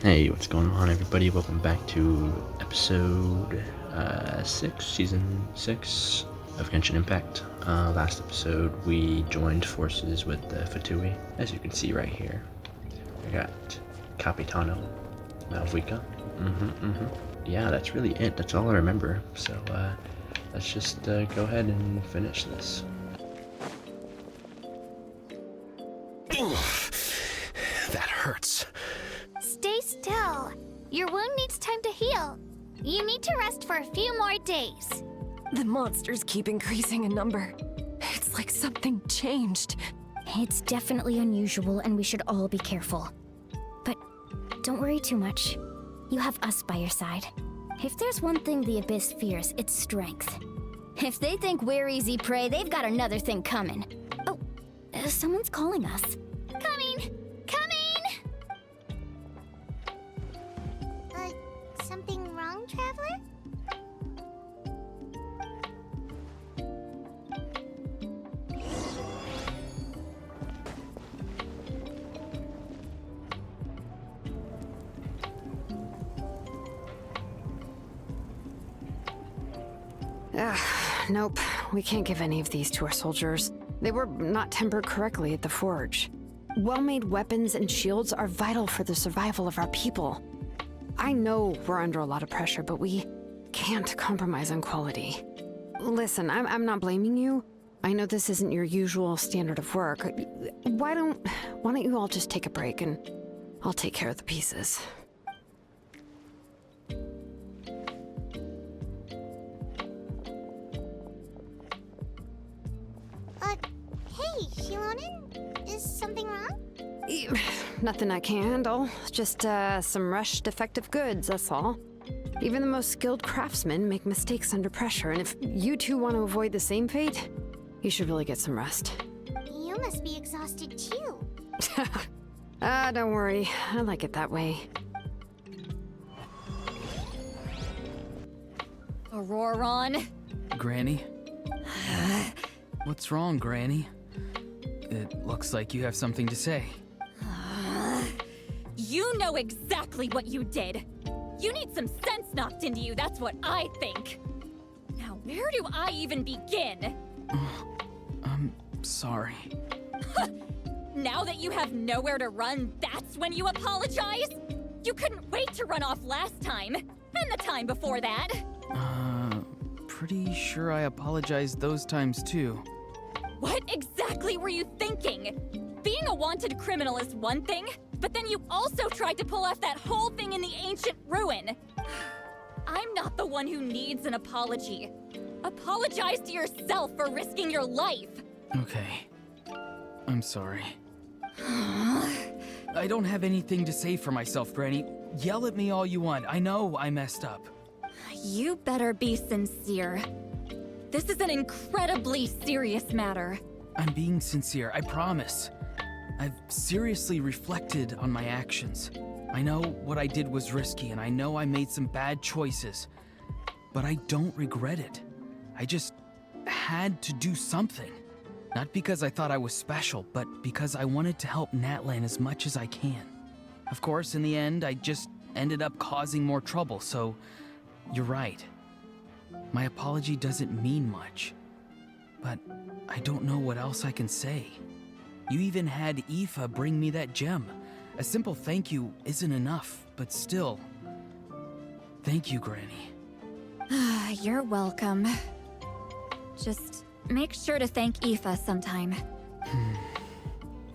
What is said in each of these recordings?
Hey, what's going on, everybody? Welcome back to episode 6, season 6 of Genshin Impact. Last episode, we joined forces with the Fatui, as you can see right here. We got Capitano Malvuika. Yeah, that's really it. That's all I remember. So, let's just go ahead and finish this. That hurts. Stay still. Your wound needs time to heal. You need to rest for a few more days. The monsters keep increasing in number. It's like something changed. It's definitely unusual and we should all be careful. But don't worry too much. You have us by your side. If there's one thing the Abyss fears, it's strength. If they think we're easy prey, they've got another thing coming. Oh, someone's calling us. Coming! Something wrong, Traveler? Nope. We can't give any of these to our soldiers. They were not tempered correctly at the forge. Well-made weapons and shields are vital for the survival of our people. I know we're under a lot of pressure, but we can't compromise on quality. Listen, I'm not blaming you. I know this isn't your usual standard of work. Why don't you all just take a break and I'll take care of the pieces. Hey, Shilonin? Is something wrong? Nothing I can handle. Just, some rushed defective goods, that's all. Even the most skilled craftsmen make mistakes under pressure, and if you two want to avoid the same fate, you should really get some rest. You must be exhausted too. Don't worry. I like it that way. Auroron? Granny? What's wrong, Granny? It looks like you have something to say. You know exactly what you did. You need some sense knocked into you, that's what I think. Now, where do I even begin? I'm sorry. Now that you have nowhere to run, that's when you apologize? You couldn't wait to run off last time, and the time before that. Pretty sure I apologized those times too. What exactly were you thinking? Being a wanted criminal is one thing, but then you also tried to pull off that whole thing in the ancient ruin. I'm not the one who needs an apology. Apologize to yourself for risking your life. Okay. I'm sorry. I don't have anything to say for myself, Granny. Yell at me all you want. I know I messed up. You better be sincere. This is an incredibly serious matter. I'm being sincere, I promise. I've seriously reflected on my actions. I know what I did was risky, and I know I made some bad choices. But I don't regret it. I just had to do something. Not because I thought I was special, but because I wanted to help Natlan as much as I can. Of course, in the end, I just ended up causing more trouble, so you're right. My apology doesn't mean much. But I don't know what else I can say. You even had Aoife bring me that gem. A simple thank you isn't enough, but still. Thank you, Granny. You're welcome. Just make sure to thank Aoife sometime.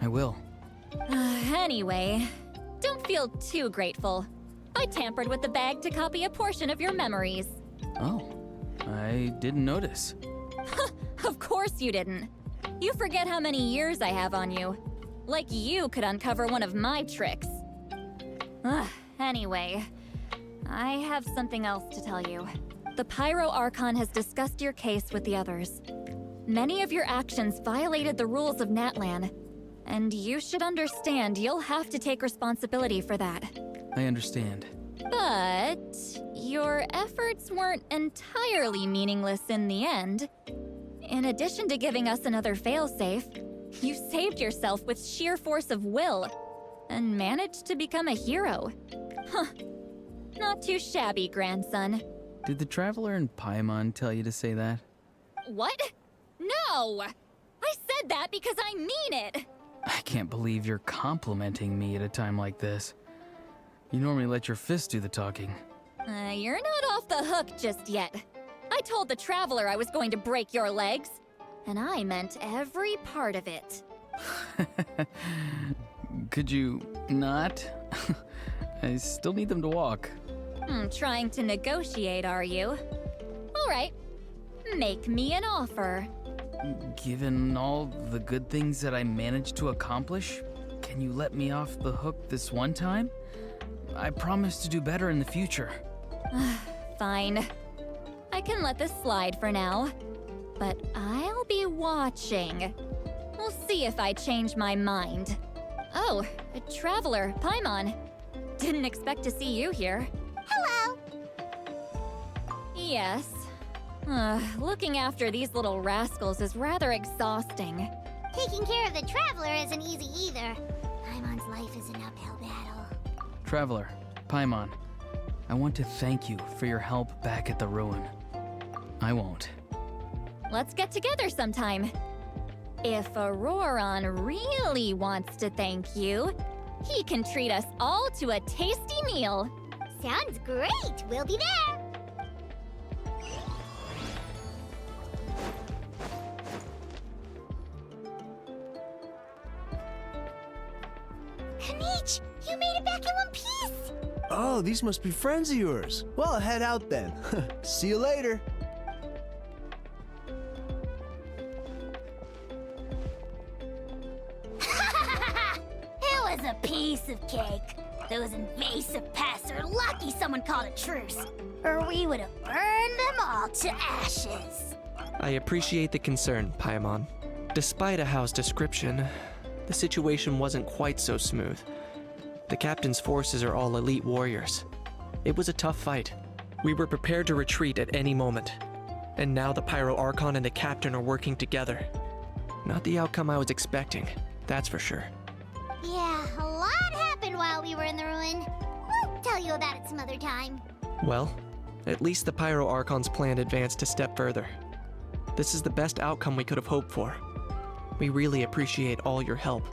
I will. Anyway, don't feel too grateful. I tampered with the bag to copy a portion of your memories. Oh, I didn't notice. Of course you didn't. You forget how many years I have on you. Like you could uncover one of my tricks. Anyway, I have something else to tell you. The Pyro Archon has discussed your case with the others. Many of your actions violated the rules of Natlan, and you should understand you'll have to take responsibility for that. I understand. But your efforts weren't entirely meaningless in the end. In addition to giving us another failsafe, you saved yourself with sheer force of will and managed to become a hero. Huh. Not too shabby, grandson. Did the Traveler and Paimon tell you to say that? What? No! I said that because I mean it! I can't believe you're complimenting me at a time like this. You normally let your fists do the talking. You're not off the hook just yet. I told the Traveler I was going to break your legs, and I meant every part of it. Could you not? I still need them to walk. Trying to negotiate, are you? All right. Make me an offer. Given all the good things that I managed to accomplish, can you let me off the hook this one time? I promise to do better in the future. Fine. I can let this slide for now. But I'll be watching. We'll see if I change my mind. Oh, a Traveler, Paimon. Didn't expect to see you here. Hello. Yes. Looking after these little rascals is rather exhausting. Taking care of the Traveler isn't easy either. Paimon's life is an uphill battle. Traveler, Paimon, I want to thank you for your help back at the ruin. I won't. Let's get together sometime. If Auroron really wants to thank you, he can treat us all to a tasty meal. Sounds great. We'll be there. Kanich, you made it back in one piece. Oh, these must be friends of yours. Well, head out then. See you later. It was a piece of cake. Those invasive pests are lucky someone called a truce, or we would have burned them all to ashes. I appreciate the concern, Paimon. Despite Ahau's description, the situation wasn't quite so smooth. The captain's forces are all elite warriors. It was a tough fight. We were prepared to retreat at any moment. And now the Pyro Archon and the captain are working together. Not the outcome I was expecting, that's for sure. Yeah, a lot happened while we were in the ruin. We'll tell you about it some other time. Well, at least the Pyro Archon's plan advanced a step further. This is the best outcome we could have hoped for. We really appreciate all your help,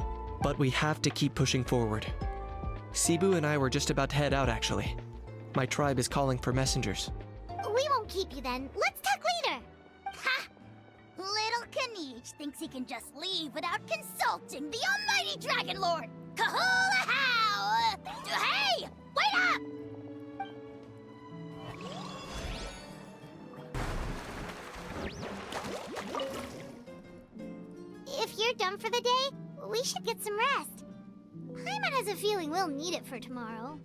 but we have to keep pushing forward. Cebu and I were just about to head out, actually. My tribe is calling for messengers. We won't keep you then. Let's talk later. Ha! Little Kanich thinks he can just leave without consulting the almighty Dragon Lord. Kahula how! Hey! Wait up! If you're done for the day, we should get some rest. Paimon has a feeling we'll need it for tomorrow.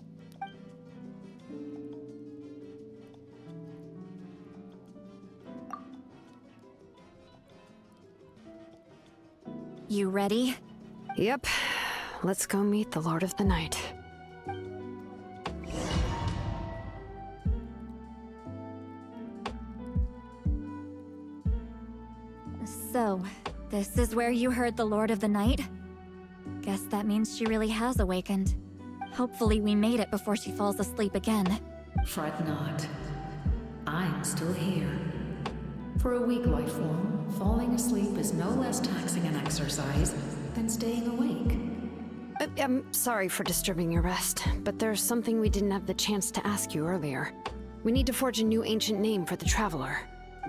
You ready? Yep. Let's go meet the Lord of the Night. So, this is where you heard the Lord of the Night? Guess that means she really has awakened. Hopefully we made it before she falls asleep again. Fret not. I'm still here. For a weak life form, falling asleep is no less taxing an exercise than staying awake. I'm sorry for disturbing your rest, but there's something we didn't have the chance to ask you earlier. We need to forge a new ancient name for the Traveler.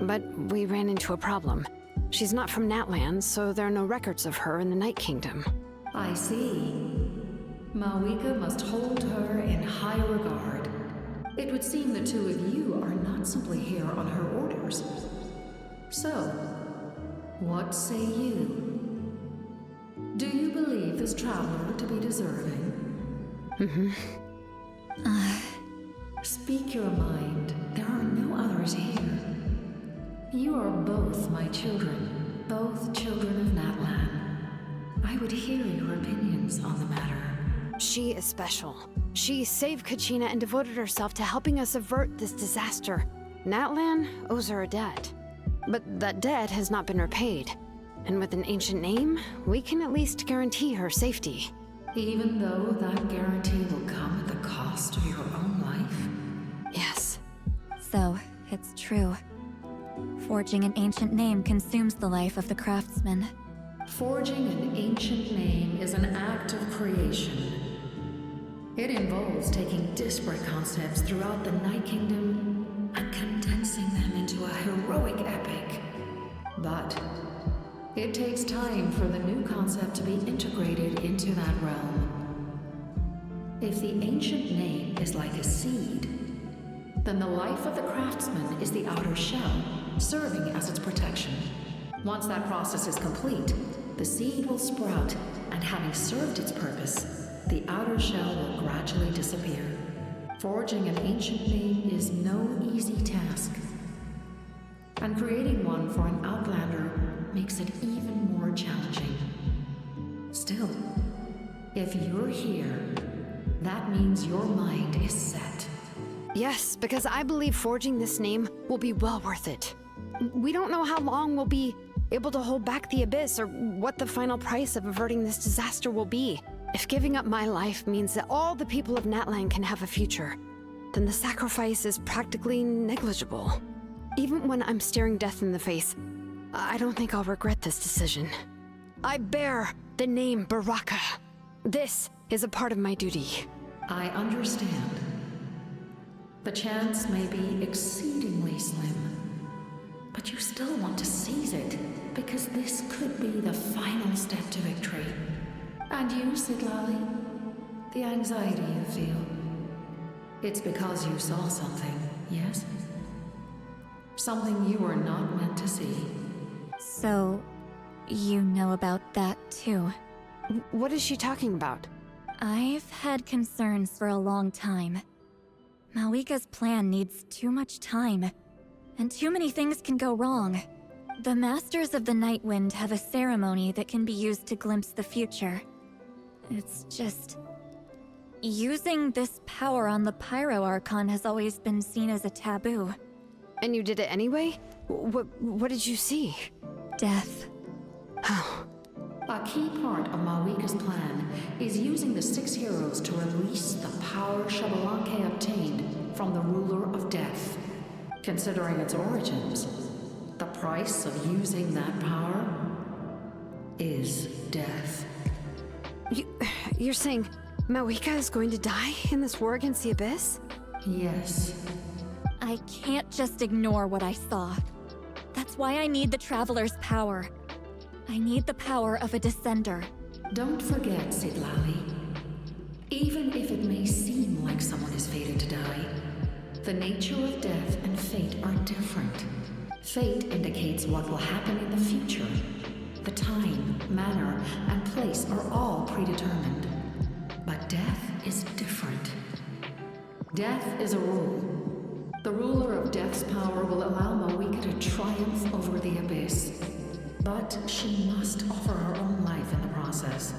But we ran into a problem. She's not from Natland, so there are no records of her in the Night Kingdom. I see. Mawika must hold her in high regard. It would seem the two of you are not simply here on her orders. So, what say you? Do you believe this traveler to be deserving? Speak your mind. There are no others here. You are both my children, both children of Natlan. I would hear your opinions on the matter. She is special. She saved Kachina and devoted herself to helping us avert this disaster. Natlan owes her a debt. But that debt has not been repaid. And with an ancient name, we can at least guarantee her safety. Even though that guarantee will come at the cost of your own life? Yes. So, it's true. Forging an ancient name consumes the life of the craftsman. Forging an ancient name is an act of creation. It involves taking disparate concepts throughout the Night Kingdom and condensing them into a heroic epic. But it takes time for the new concept to be integrated into that realm. If the ancient name is like a seed, then the life of the craftsman is the outer shell, serving as its protection. Once that process is complete, the seed will sprout, and having served its purpose, the outer shell will gradually disappear. Forging an ancient name is no easy task, and creating one for an outlander makes it even more challenging. Still, if you're here, that means your mind is set. Yes, because I believe forging this name will be well worth it. We don't know how long we'll be able to hold back the abyss or what the final price of averting this disaster will be. If giving up my life means that all the people of Natland can have a future, then the sacrifice is practically negligible. Even when I'm staring death in the face, I don't think I'll regret this decision. I bear the name Baraka. This is a part of my duty. I understand. The chance may be exceedingly slim, but you still want to seize it, because this could be the final step to victory. And you, Sidlali, the anxiety you feel, it's because you saw something, yes? Something you were not meant to see. So, you know about that too. What is she talking about? I've had concerns for a long time. Mawika's plan needs too much time, and too many things can go wrong. The Masters of the Night Wind have a ceremony that can be used to glimpse the future. It's just... using this power on the Pyro Archon has always been seen as a taboo. And you did it anyway? What did you see? Death. Oh. A key part of Mawika's plan is using the 6 heroes to release the power Xbalanque obtained from the ruler of death. Considering its origins, the price of using that power is death. You're saying Mawika is going to die in this war against the Abyss? Yes. I can't just ignore what I saw. That's why I need the Traveler's power. I need the power of a Descender. Don't forget, Sidlali. Even if it may seem like someone is fated to die, the nature of death and fate are different. Fate indicates what will happen in the future. The time, manner, and place are all predetermined. But death is different. Death is a rule. The ruler of death's power will allow Mawika to triumph over the Abyss. But she must offer her own life in the process.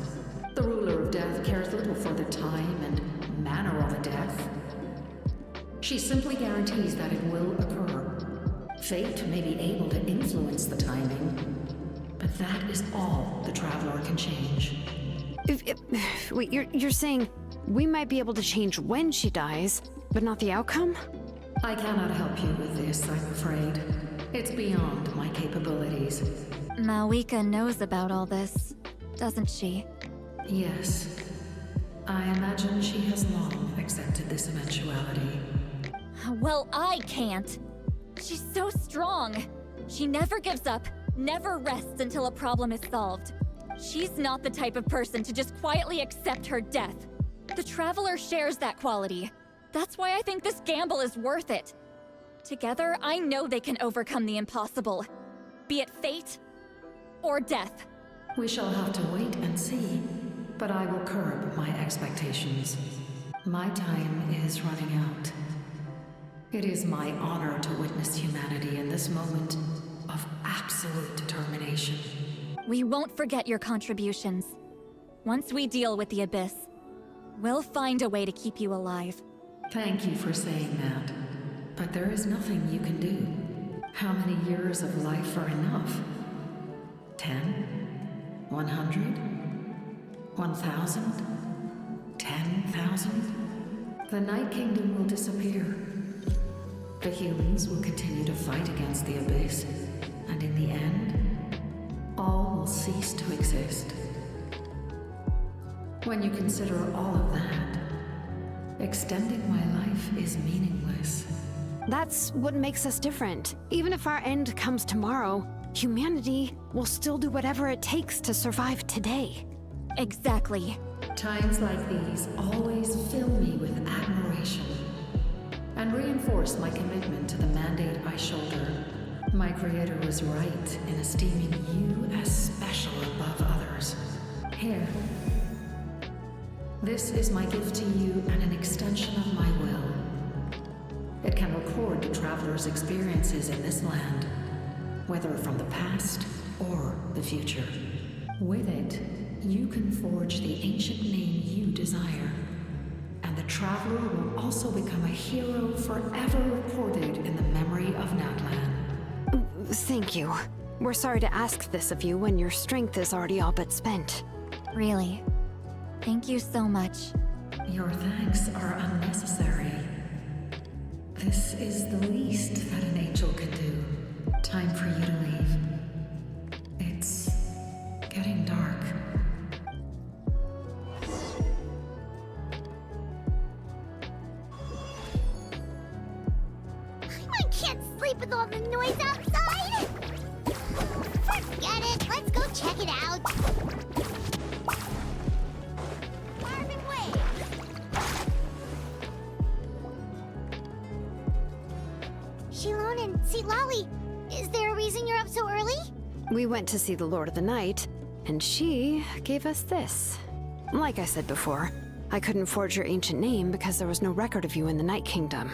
The ruler of death cares little for the time and manner of a death. She simply guarantees that it will occur. Fate may be able to influence the timing, but that is all the Traveler can change. Wait, you're saying we might be able to change when she dies, but not the outcome? I cannot help you with this, I'm afraid. It's beyond my capabilities. Mawika knows about all this, doesn't she? Yes. I imagine she has long accepted this eventuality. Well, I can't. She's so strong. She never gives up, never rests until a problem is solved. She's not the type of person to just quietly accept her death. The Traveler shares that quality. That's why I think this gamble is worth it. Together, I know they can overcome the impossible. Be it fate or death. We shall have to wait and see, but I will curb my expectations. My time is running out. It is my honor to witness humanity in this moment of absolute determination. We won't forget your contributions. Once we deal with the Abyss, we'll find a way to keep you alive. Thank you for saying that, but there is nothing you can do. How many years of life are enough? 10? 100? 1,000? 10,000? The Night Kingdom will disappear. The humans will continue to fight against the Abyss, and in the end, all will cease to exist. When you consider all of that, extending my life is meaningless. That's what makes us different. Even if our end comes tomorrow, humanity will still do whatever it takes to survive today. Exactly. Times like these always fill me with admiration and reinforce my commitment to the mandate I shoulder. My creator was right in esteeming you as special above others. Here. This is my gift to you and an extension of my will. It can record the Traveler's experiences in this land, whether from the past or the future. With it, you can forge the ancient name you desire, and the Traveler will also become a hero forever recorded in the memory of Natlan. Thank you. We're sorry to ask this of you when your strength is already all but spent. Really. Thank you so much. Your thanks are unnecessary. This is the least that an angel can do. Time for you to leave. It's getting dark. I can't sleep with all the noise outside! Forget it, let's go check it out! Marvin Way! Shilon and Lolly, is there a reason you're up so early? We went to see the Lord of the Night, and she gave us this. Like I said before, I couldn't forge your ancient name because there was no record of you in the Night Kingdom.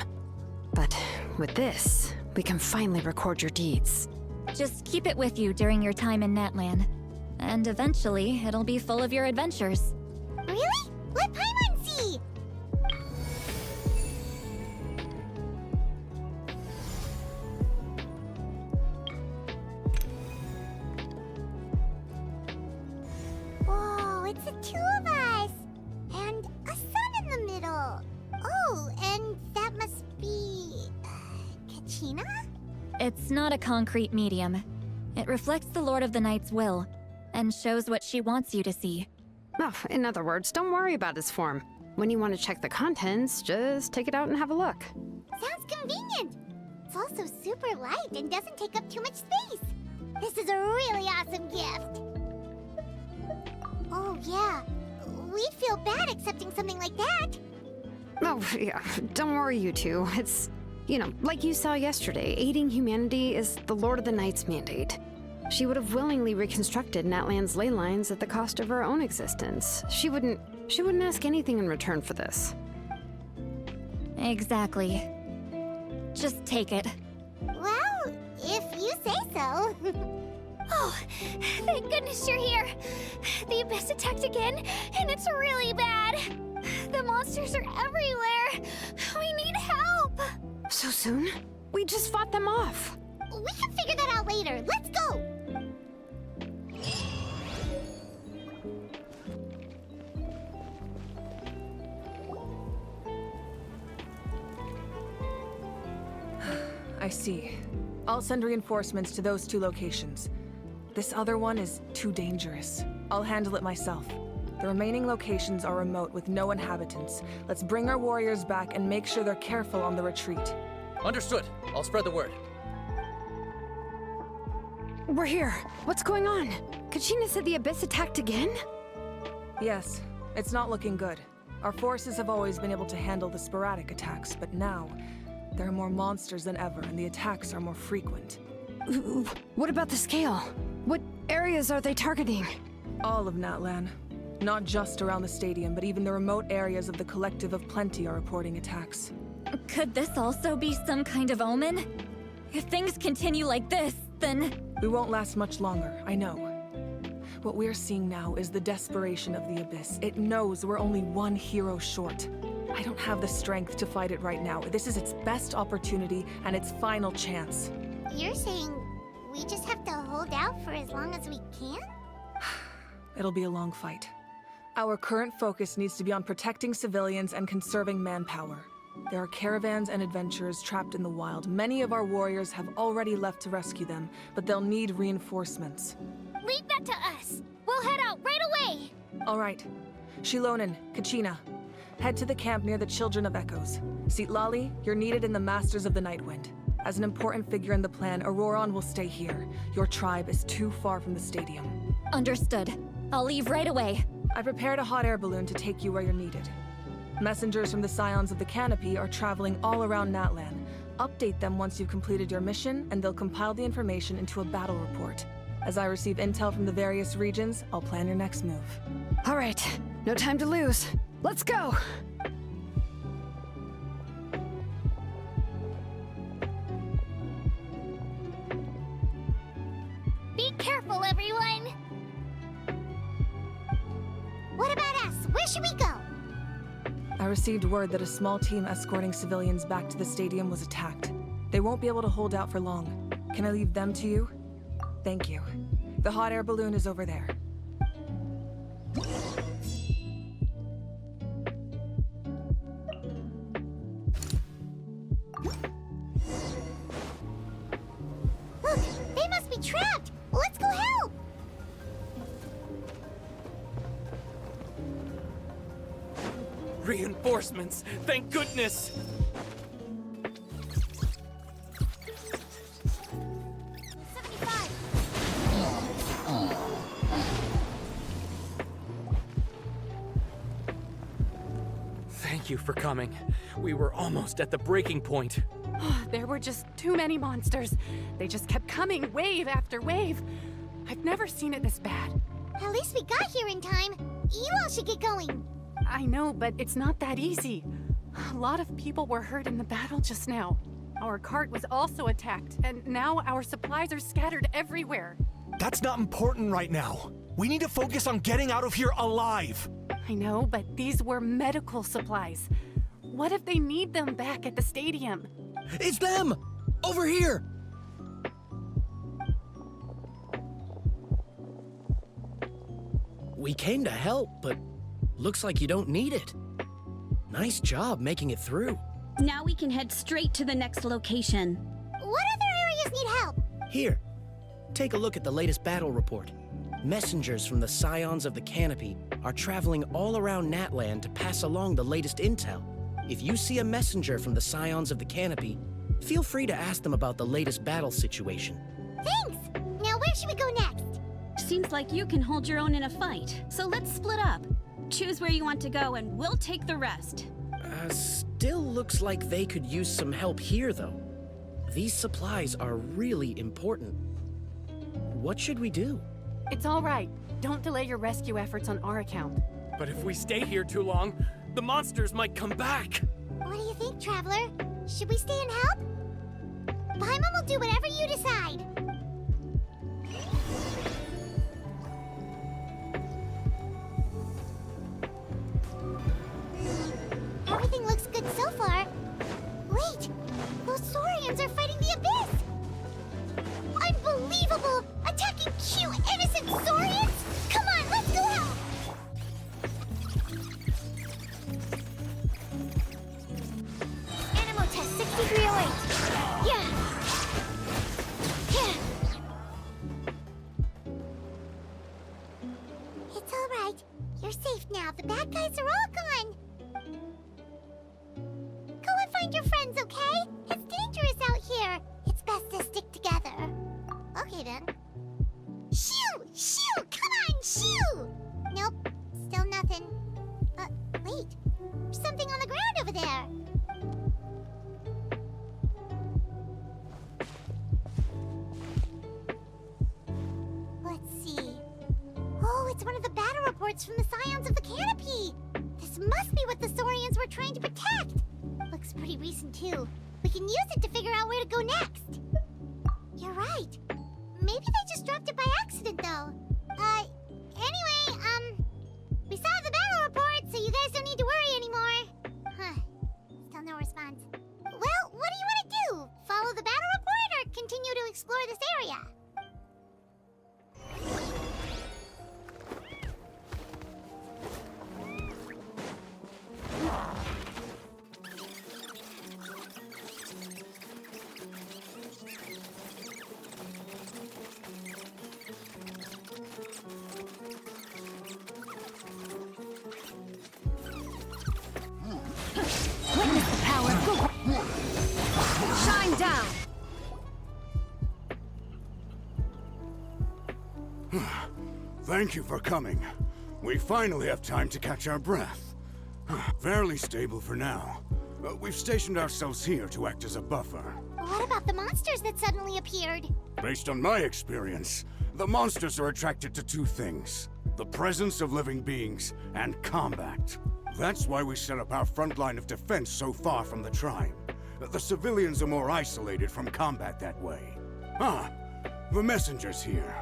But with this, we can finally record your deeds. Just keep it with you during your time in Natlan. And eventually, it'll be full of your adventures. Really? Let Paimon see! Whoa, it's the two of us! And a sun in the middle! Oh, and that must be... Kachina? It's not a concrete medium. It reflects the Lord of the Night's will, and shows what she wants you to see. Oh, in other words, don't worry about his form. When you want to check the contents, just take it out and have a look. Sounds convenient! It's also super light and doesn't take up too much space. This is a really awesome gift. Oh yeah, we'd feel bad accepting something like that. Oh, yeah, don't worry, you two. It's, like you saw yesterday, aiding humanity is the Lord of the Night's mandate. She would have willingly reconstructed Natlan's ley lines at the cost of her own existence. She wouldn't ask anything in return for this. Exactly. Just take it. Well, if you say so. Oh, thank goodness you're here. The Abyss attacked again, and it's really bad. The monsters are everywhere. We need help. So soon? We just fought them off. We can figure that out later. Let's go! I see. I'll send reinforcements to those two locations. This other one is too dangerous. I'll handle it myself. The remaining locations are remote with no inhabitants. Let's bring our warriors back and make sure they're careful on the retreat. Understood. I'll spread the word. We're here. What's going on? Kachina said the Abyss attacked again? Yes, it's not looking good. Our forces have always been able to handle the sporadic attacks, but now there are more monsters than ever, and the attacks are more frequent. What about the scale? What areas are they targeting? All of Natlan. Not just around the stadium, but even the remote areas of the Collective of Plenty are reporting attacks. Could this also be some kind of omen? If things continue like this, then... We won't last much longer, I know. What we're seeing now is the desperation of the Abyss. It knows we're only one hero short. I don't have the strength to fight it right now. This is its best opportunity and its final chance. You're saying we just have to hold out for as long as we can? It'll be a long fight. Our current focus needs to be on protecting civilians and conserving manpower. There are caravans and adventurers trapped in the wild. Many of our warriors have already left to rescue them, but they'll need reinforcements. Leave that to us. We'll head out right away. All right. Shilonen, Kachina, head to the camp near the Children of Echoes. Lali, you're needed in the Masters of the Nightwind. As an important figure in the plan, Auroron will stay here. Your tribe is too far from the stadium. Understood. I'll leave right away. I prepared a hot air balloon to take you where you're needed. Messengers from the Scions of the Canopy are traveling all around Natlan. Update them once you've completed your mission, and they'll compile the information into a battle report. As I receive intel from the various regions, I'll plan your next move. All right, no time to lose. Let's go! Be careful, everyone. What about us? Where should we go? I received word that a small team escorting civilians back to the stadium was attacked. They won't be able to hold out for long. Can I leave them to you? Thank you. The hot air balloon is over there. Look, they must be trapped. Let's go help. Reinforcements! Thank goodness! Thank you for coming. We were almost at the breaking point. There were just too many monsters. They just kept coming, wave after wave. I've never seen it this bad. At least we got here in time. You all should get going. I know, but it's not that easy. A lot of people were hurt in the battle just now. Our cart was also attacked, and now our supplies are scattered everywhere. That's not important right now. We need to focus on getting out of here alive. I know, but these were medical supplies. What if they need them back at the stadium? It's them! Over here! We came to help, but looks like you don't need it. Nice job making it through. Now we can head straight to the next location. What other areas need help? Here, take a look at the latest battle report. Messengers from the Scions of the Canopy are traveling all around Natlan to pass along the latest intel. If you see a messenger from the Scions of the Canopy, feel free to ask them about the latest battle situation. Thanks. Now where should we go next? Seems like you can hold your own in a fight, so let's split up. Choose where you want to go and we'll take the rest. Still looks like they could use some help here, though. These supplies are really important. What should we do? It's all right. Don't delay your rescue efforts on our account. But if we stay here too long, the monsters might come back. What do you think, Traveler? Should we stay and help? Paimon will do whatever you decide. Everything looks good so far. Wait, those Saurians are fighting the Abyss! Unbelievable! Attacking cute, innocent Saurians? Come on, let's go help! Animo test 6308. Yeah. Yeah. It's all right. You're safe now. The bad guys are all gone. Go and find your friends, okay? It's dangerous out here. It's best to stick together. Okay then. it's one of the battle reports from the Scions of the Canopy. This must be what the Saurians were trying to protect. Looks pretty recent, too. We can use it to figure out where to go next. You're right. Maybe they just dropped it by accident, though. Anyway, we saw the battle report, so you guys don't need to worry anymore. Huh. Still no response. Well, what do you want to do? Follow the battle report or continue to explore this area? Witness the power. Shine down. Thank you for coming. We finally have time to catch our breath. Fairly stable for now. We've stationed ourselves here to act as a buffer. What about the monsters that suddenly appeared? Based on my experience, the monsters are attracted to two things: the presence of living beings and combat. That's why we set up our front line of defense so far from the tribe. The civilians are more isolated from combat that way. Ah, the messenger's here.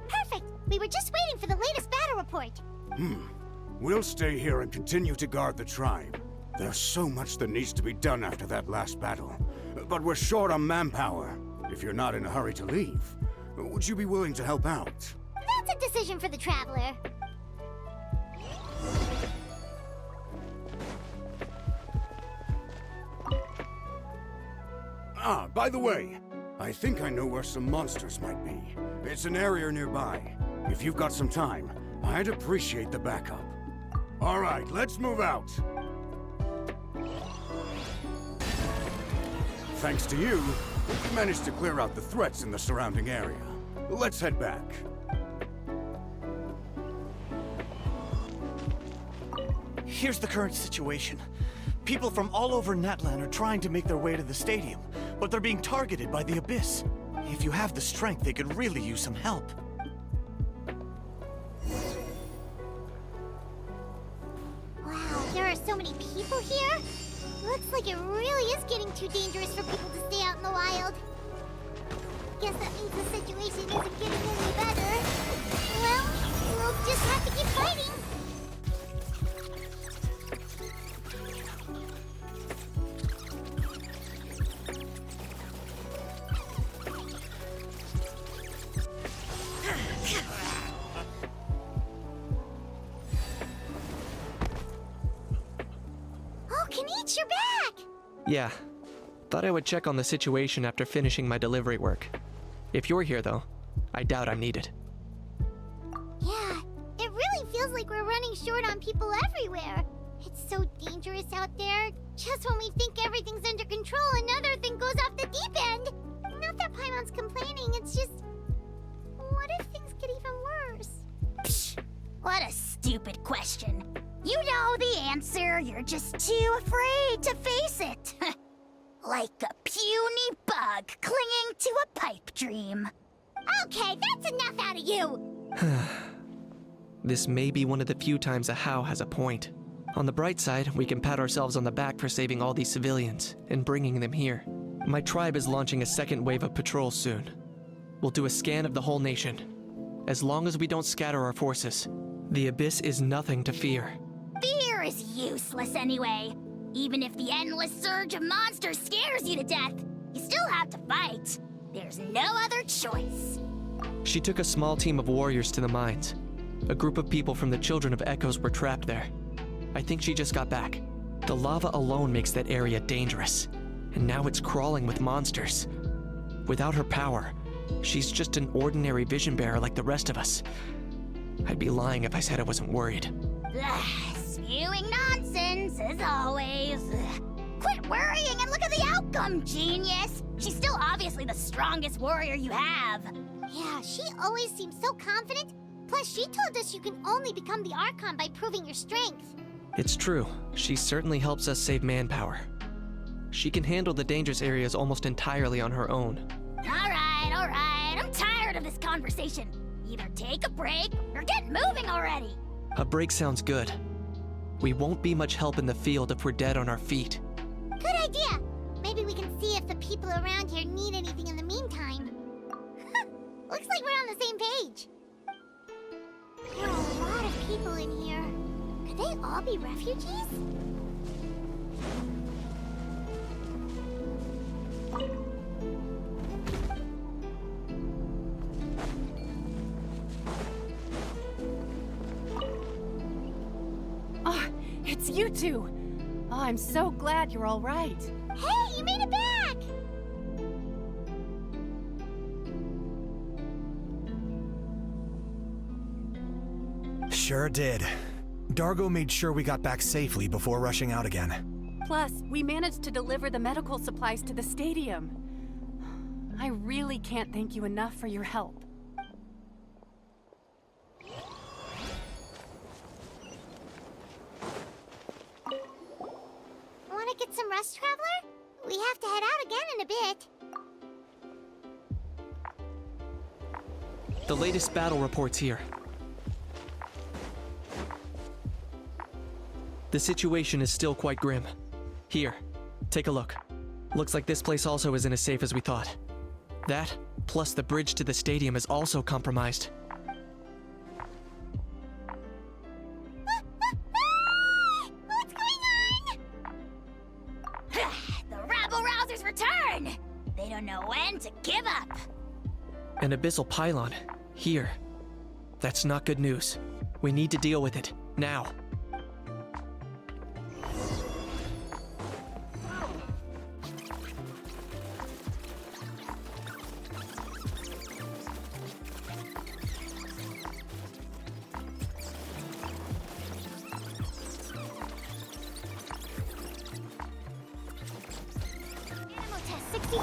Perfect! We were just waiting for the latest battle report. We'll stay here and continue to guard the tribe. There's so much that needs to be done after that last battle. But we're short on manpower. If you're not in a hurry to leave, would you be willing to help out? That's a decision for the Traveler. Ah, by the way, I think I know where some monsters might be. It's an area nearby. If you've got some time, I'd appreciate the backup. All right, let's move out. Thanks to you, we managed to clear out the threats in the surrounding area. Let's head back. Here's the current situation. People from all over Natlan are trying to make their way to the stadium, but they're being targeted by the Abyss. If you have the strength, they could really use some help. Wow, there are so many people here? Looks like it really is getting too dangerous for people to stay out in the wild. Guess that means the situation isn't getting any better. Well, we'll just have to keep fighting. Oh, Kenichi, you're back! Yeah. Thought I would check on the situation after finishing my delivery work. If you're here, though, I doubt I'm needed. Yeah, it really feels like we're running short on people everywhere. It's so dangerous out there. Just when we think everything's under control, another thing goes off the deep end. Not that Paimon's complaining, it's just... what if things get even worse? Psh, what a stupid question. You know the answer, you're just too afraid to face it. Like a puny bug clinging to a pipe dream. Okay, that's enough out of you! This may be one of the few times a How has a point. On the bright side, we can pat ourselves on the back for saving all these civilians and bringing them here. My tribe is launching a second wave of patrols soon. We'll do a scan of the whole nation. As long as we don't scatter our forces, the Abyss is nothing to fear. Fear is useless anyway. Even if the endless surge of monsters scares you to death, you still have to fight. There's no other choice. She took a small team of warriors to the mines. A group of people from the Children of Echoes were trapped there. I think she just got back. The lava alone makes that area dangerous, and now it's crawling with monsters. Without her power, she's just an ordinary vision bearer like the rest of us. I'd be lying if I said I wasn't worried. Spewing nonsense, as always. Quit worrying and look at the outcome, genius! She's still obviously the strongest warrior you have. Yeah, she always seems so confident. Plus, she told us you can only become the Archon by proving your strength. It's true. She certainly helps us save manpower. She can handle the dangerous areas almost entirely on her own. All right. I'm tired of this conversation. Either take a break or get moving already. A break sounds good. We won't be much help in the field if we're dead on our feet. Good idea. Maybe we can see if the people around here need anything in the meantime. Looks like we're on the same page. There are a lot of people in here. Could they all be refugees? Oh, it's you two. Oh, I'm so glad you're all right. Hey, you made it back! Sure did. Dargo made sure we got back safely before rushing out again. Plus, we managed to deliver the medical supplies to the stadium. I really can't thank you enough for your help. Want to get some rest, Traveler? We have to head out again in a bit. The latest battle reports here. The situation is still quite grim. Here, take a look. Looks like this place also isn't as safe as we thought. That, plus the bridge to the stadium is also compromised. What's going on? The rabble-rousers return! They don't know when to give up. An abyssal pylon. Here. That's not good news. We need to deal with it. Now. Animal test 60.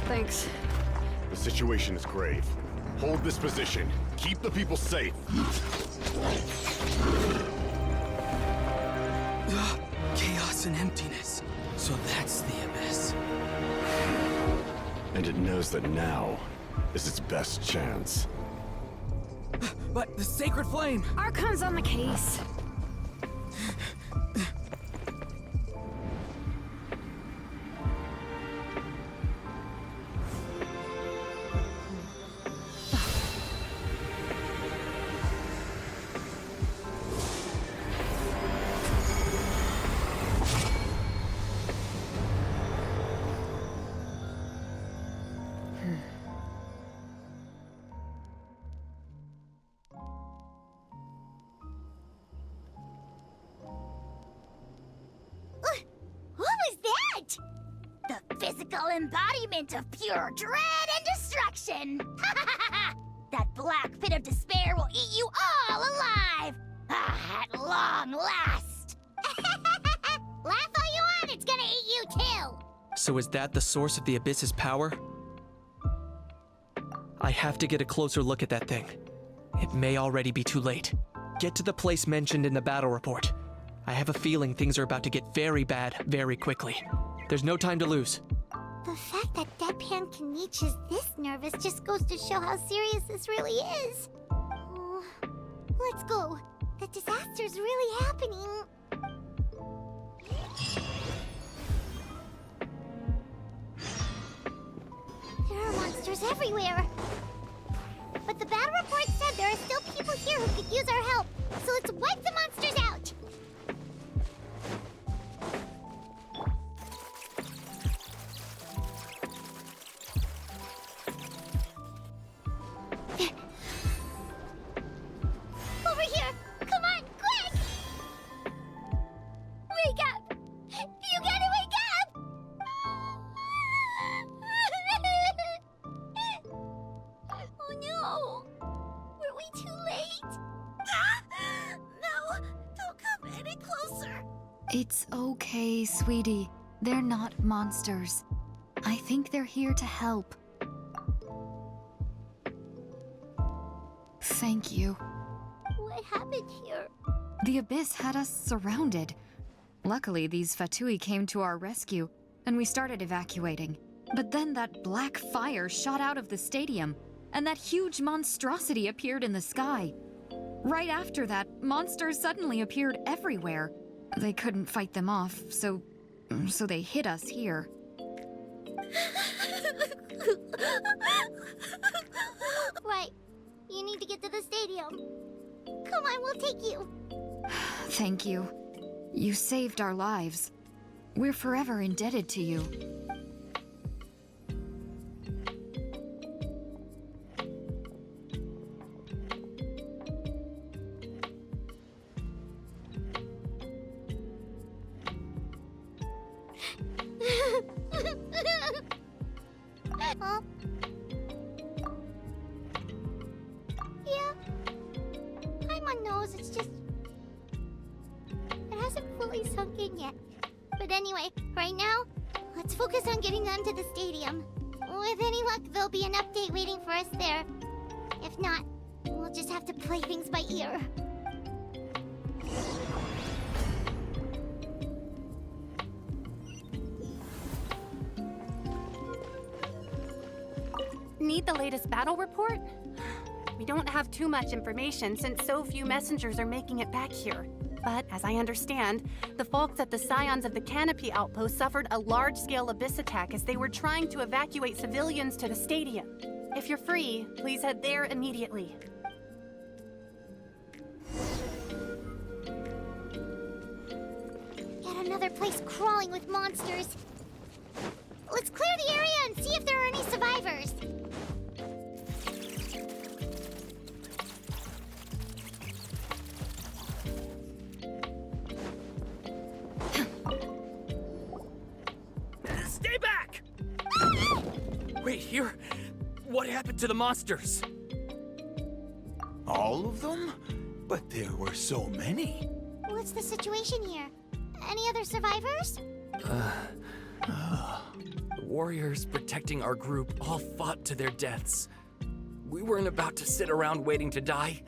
Thanks. The situation is grave. Hold this position. Keep the people safe. Chaos and emptiness. So that's the abyss. And it knows that now is its best chance. But the sacred flame! Archon's on the case. What was that? The physical embodiment of pure dread and destruction! That black pit of despair will eat you all alive! At long last! Laugh all you want, it's gonna eat you too! So is that the source of the Abyss's power? I have to get a closer look at that thing. It may already be too late. Get to the place mentioned in the battle report. I have a feeling things are about to get very bad very quickly. There's no time to lose. The fact that Deadpan Kanich is this nervous just goes to show how serious this really is. Oh, let's go. The disaster's really happening. There are monsters everywhere. But the battle report said there are still people here who could use our help. So let's wipe the monsters out. Over here! Come on, quick! Wake up! You gotta wake up! Oh no! Were we too late? No! Don't come any closer! It's okay, sweetie. They're not monsters. I think they're here to help. Thank you. What happened here? The Abyss had us surrounded. Luckily, these Fatui came to our rescue, and we started evacuating. But then that black fire shot out of the stadium, and that huge monstrosity appeared in the sky. Right after that, monsters suddenly appeared everywhere. They couldn't fight them off, so they hit us here. Right. You need to get to the stadium. Come on, we'll take you. Thank you. You saved our lives. We're forever indebted to you. Huh? Yeah. Paimon knows, it's just... it hasn't fully sunk in yet. But anyway, right now, let's focus on getting them to the stadium. With any luck, there'll be an update waiting for us there. If not, we'll just have to play things by ear. Need the latest battle report? We don't have too much information since so few messengers are making it back here. But as I understand, the folks at the Scions of the Canopy outpost suffered a large-scale abyss attack as they were trying to evacuate civilians to the stadium. If you're free, please head there immediately. Yet another place crawling with monsters. Let's clear the area and see if there are any survivors. Stay back! Wait, here? What happened to the monsters? All of them? But there were so many. What's the situation here? Any other survivors? The warriors protecting our group all fought to their deaths. We weren't about to sit around waiting to die,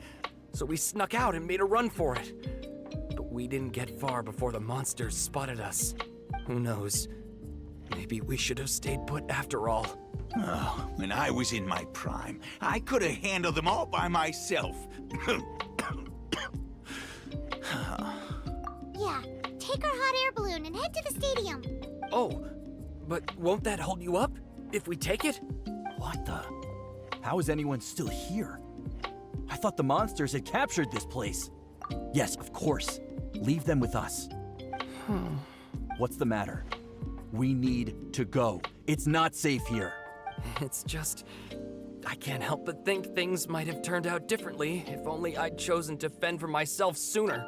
so we snuck out and made a run for it. But we didn't get far before the monsters spotted us. Who knows? Maybe we should have stayed put after all. Oh, when I was in my prime, I could have handled them all by myself. Yeah, take our hot air balloon and head to the stadium. Oh, but won't that hold you up if we take it? What the? How is anyone still here? I thought the monsters had captured this place. Yes, of course. Leave them with us. What's the matter? We need to go. It's not safe here. It's just... I can't help but think things might have turned out differently if only I'd chosen to fend for myself sooner,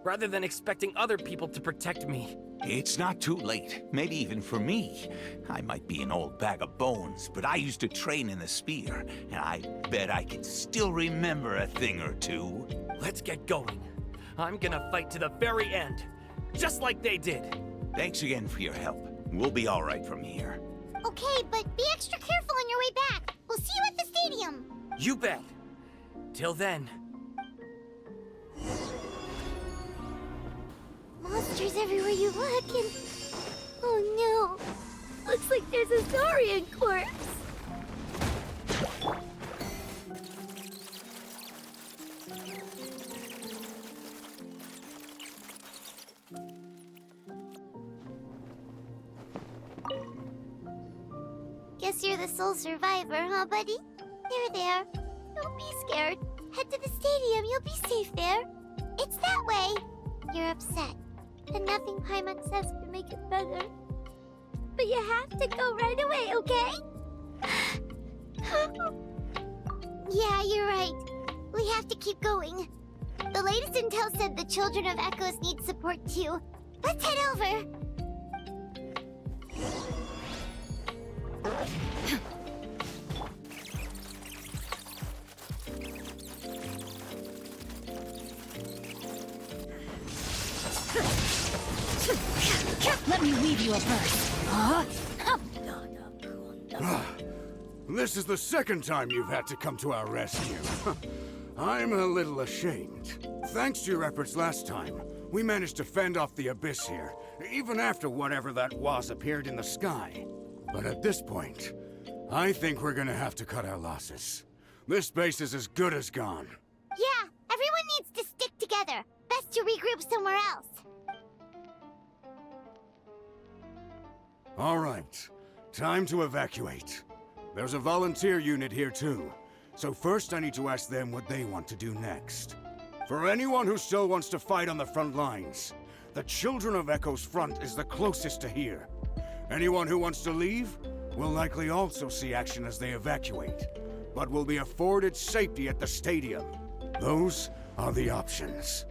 rather than expecting other people to protect me. It's not too late, maybe even for me. I might be an old bag of bones, but I used to train in the spear, and I bet I can still remember a thing or two. Let's get going. I'm gonna fight to the very end, just like they did. Thanks again for your help. We'll be all right from here. Okay, but be extra careful on your way back. We'll see you at the stadium. You bet. Till then. Monsters everywhere you look, and... Oh no. Looks like there's a Saurian corpse. Guess you're the sole survivor, huh, buddy? There. Don't be scared. Head to the stadium. You'll be safe there. It's that way. You're upset, and nothing Paimon says can make it better. But you have to go right away, okay? Yeah, you're right. We have to keep going. The latest intel said the Children of Echoes need support too. Let's head over. Let me weave you a verse. This is the second time you've had to come to our rescue. I'm a little ashamed. Thanks to your efforts last time, we managed to fend off the Abyss here, even after whatever that was appeared in the sky. But at this point, I think we're gonna have to cut our losses. This base is as good as gone. Yeah, everyone needs to stick together. Best to regroup somewhere else. All right, time to evacuate. There's a volunteer unit here too, so first I need to ask them what they want to do next. For anyone who still wants to fight on the front lines, the Children of Echo's front is the closest to here. Anyone who wants to leave will likely also see action as they evacuate, but will be afforded safety at the stadium. Those are the options.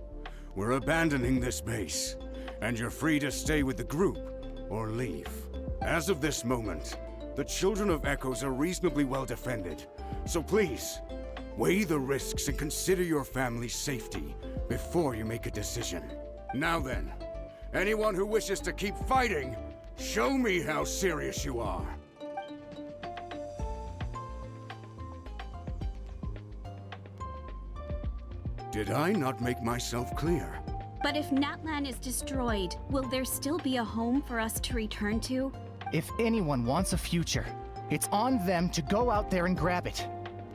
We're abandoning this base, and you're free to stay with the group or leave. As of this moment, the Children of Echoes are reasonably well defended, so please, weigh the risks and consider your family's safety before you make a decision. Now then, anyone who wishes to keep fighting, show me how serious you are. Did I not make myself clear? But if Natlan is destroyed, will there still be a home for us to return to? If anyone wants a future, it's on them to go out there and grab it.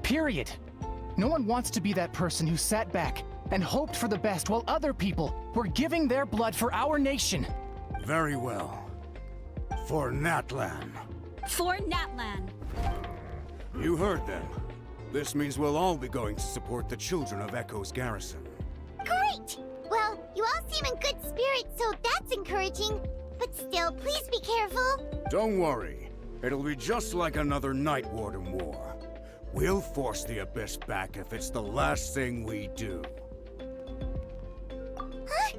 Period. No one wants to be that person who sat back and hoped for the best while other people were giving their blood for our nation. Very well. For Natlan. For Natlan. You heard them. This means we'll all be going to support the Children of Echo's garrison. Great! Well, you all seem in good spirits, so that's encouraging. But still, please be careful. Don't worry. It'll be just like another Night Warden war. We'll force the Abyss back if it's the last thing we do. Huh?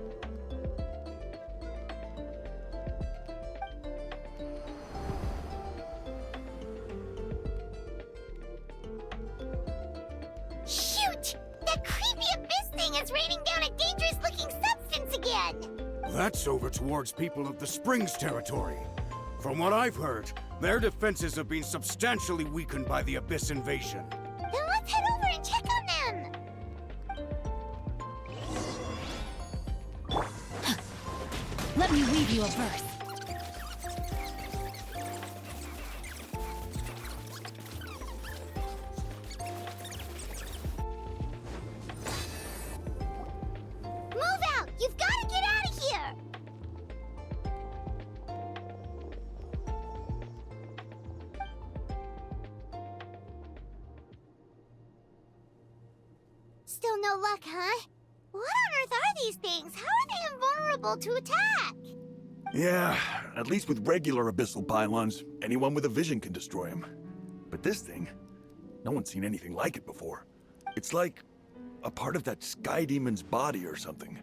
Shoot! That creepy Abyss thing is raining down a dangerous-looking substance again! That's over towards people of the Springs territory. From what I've heard, their defenses have been substantially weakened by the Abyss invasion. Then let's head over and check on them! Let me weave you a verse. Move out! You've got to get out of here! Still no luck, huh? What on earth are these things? How are they invulnerable to attack? Yeah, at least with regular abyssal pylons, anyone with a vision can destroy them. But this thing, no one's seen anything like it before. It's like a part of that sky demon's body or something.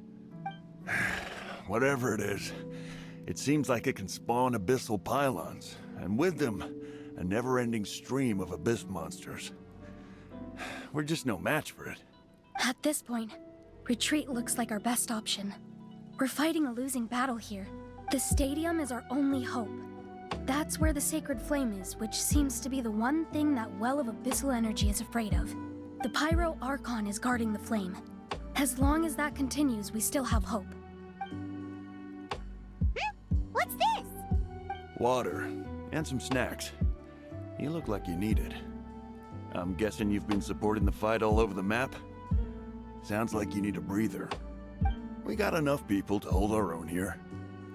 Whatever it is, it seems like it can spawn abyssal pylons, and with them, a never-ending stream of abyss monsters. We're just no match for it. At this point, retreat looks like our best option. We're fighting a losing battle here. The stadium is our only hope. That's where the sacred flame is, which seems to be the one thing that well of abyssal energy is afraid of. The Pyro Archon is guarding the flame. As long as that continues, we still have hope. What's this? Water and some snacks. You look like you need it. I'm guessing you've been supporting the fight all over the map? Sounds like you need a breather. We got enough people to hold our own here,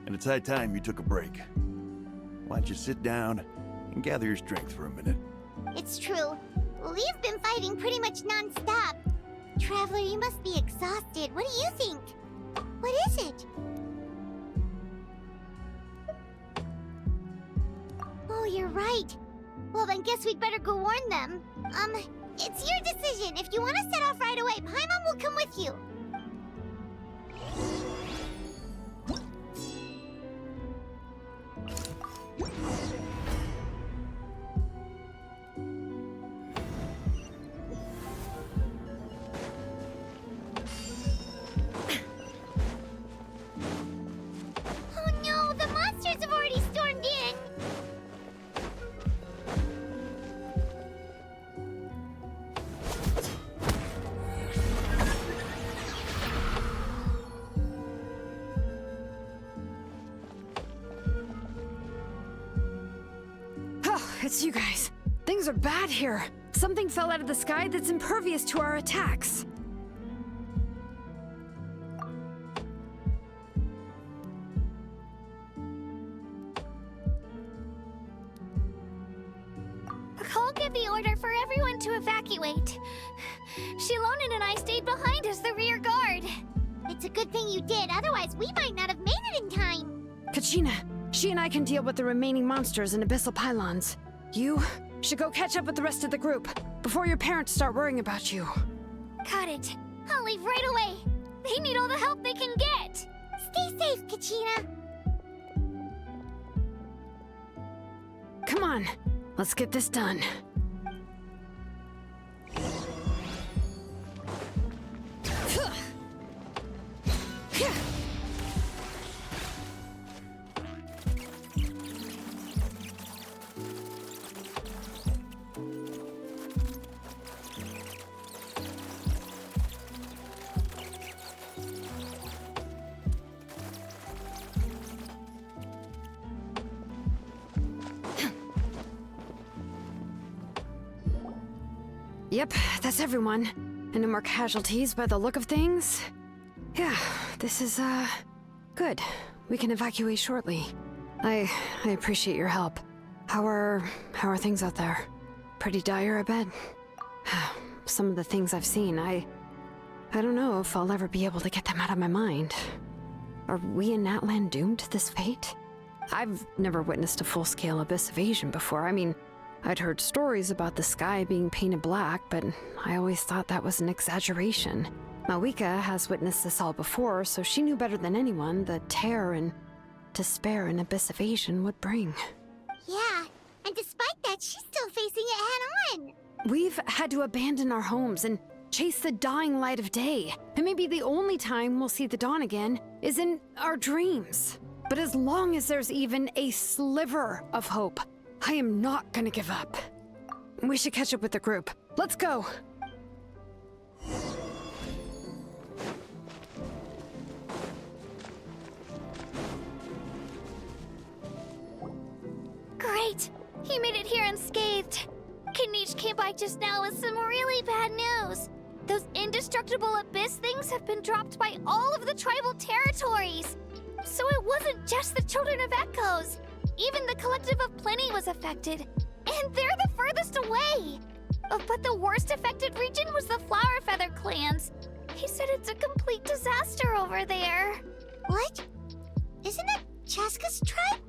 and it's high time you took a break. Why don't you sit down and gather your strength for a minute? It's true. We've been fighting pretty much non-stop. Traveler, you must be exhausted. What do you think? What is it? Oh, you're right. Well, then guess we'd better go warn them. It's your decision. If you want to set off right away, Paimon will come with you. Oh no, the monsters have already stormed in. It's you guys. Things are bad here. Something fell out of the sky that's impervious to our attacks. Cole gave the order for everyone to evacuate. Shilonen and I stayed behind as the rear guard. It's a good thing you did, otherwise we might not have made it in time. Kachina, she and I can deal with the remaining monsters and abyssal pylons. You should go catch up with the rest of the group before your parents start worrying about you. Got it. I'll leave right away. They need all the help they can get. Stay safe, Kachina. Come on, let's get this done. Yep, that's everyone. And no more casualties by the look of things. Yeah, this is, good. We can evacuate shortly. I appreciate your help. How are things out there? Pretty dire, I bet. Some of the things I've seen, I don't know if I'll ever be able to get them out of my mind. Are we in Natlan doomed to this fate? I've never witnessed a full-scale abyss invasion before. I mean, I'd heard stories about the sky being painted black, but I always thought that was an exaggeration. Malwika has witnessed this all before, so she knew better than anyone the terror and despair an abyss invasion would bring. Yeah, and despite that, she's still facing it head-on. We've had to abandon our homes and chase the dying light of day. And maybe the only time we'll see the dawn again is in our dreams. But as long as there's even a sliver of hope, I am not gonna give up. We should catch up with the group. Let's go! Great! He made it here unscathed. Kanich came by just now with some really bad news. Those indestructible abyss things have been dropped by all of the tribal territories. So it wasn't just the Children of Echoes. Even the Collective of Plenty was affected. And they're the furthest away. But the worst affected region was the Flower Feather clans. He said it's a complete disaster over there. What? Isn't it Chaska's tribe?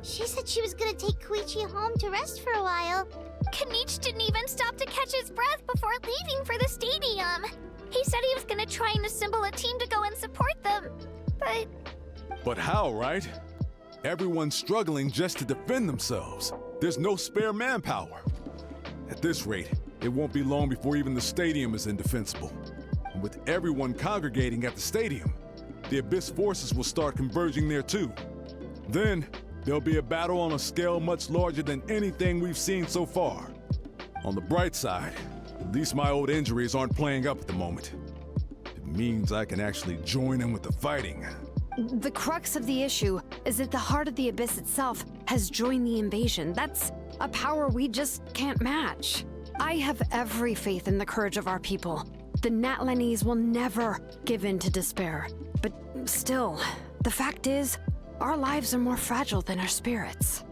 She said she was gonna take Koichi home to rest for a while. Kanich didn't even stop to catch his breath before leaving for the stadium. He said he was gonna try and assemble a team to go and support them. But how, right? Everyone's struggling just to defend themselves. There's no spare manpower. At this rate, it won't be long before even the stadium is indefensible. And with everyone congregating at the stadium, the Abyss forces will start converging there too. Then, There'll be a battle on a scale much larger than anything we've seen so far. On the bright side, at least my old injuries aren't playing up at the moment. It means I can actually join in with the fighting. The crux of the issue is that the heart of the Abyss itself has joined the invasion. That's a power we just can't match. I have every faith in the courage of our people. The Natlanese will never give in to despair. But still, the fact is, our lives are more fragile than our spirits.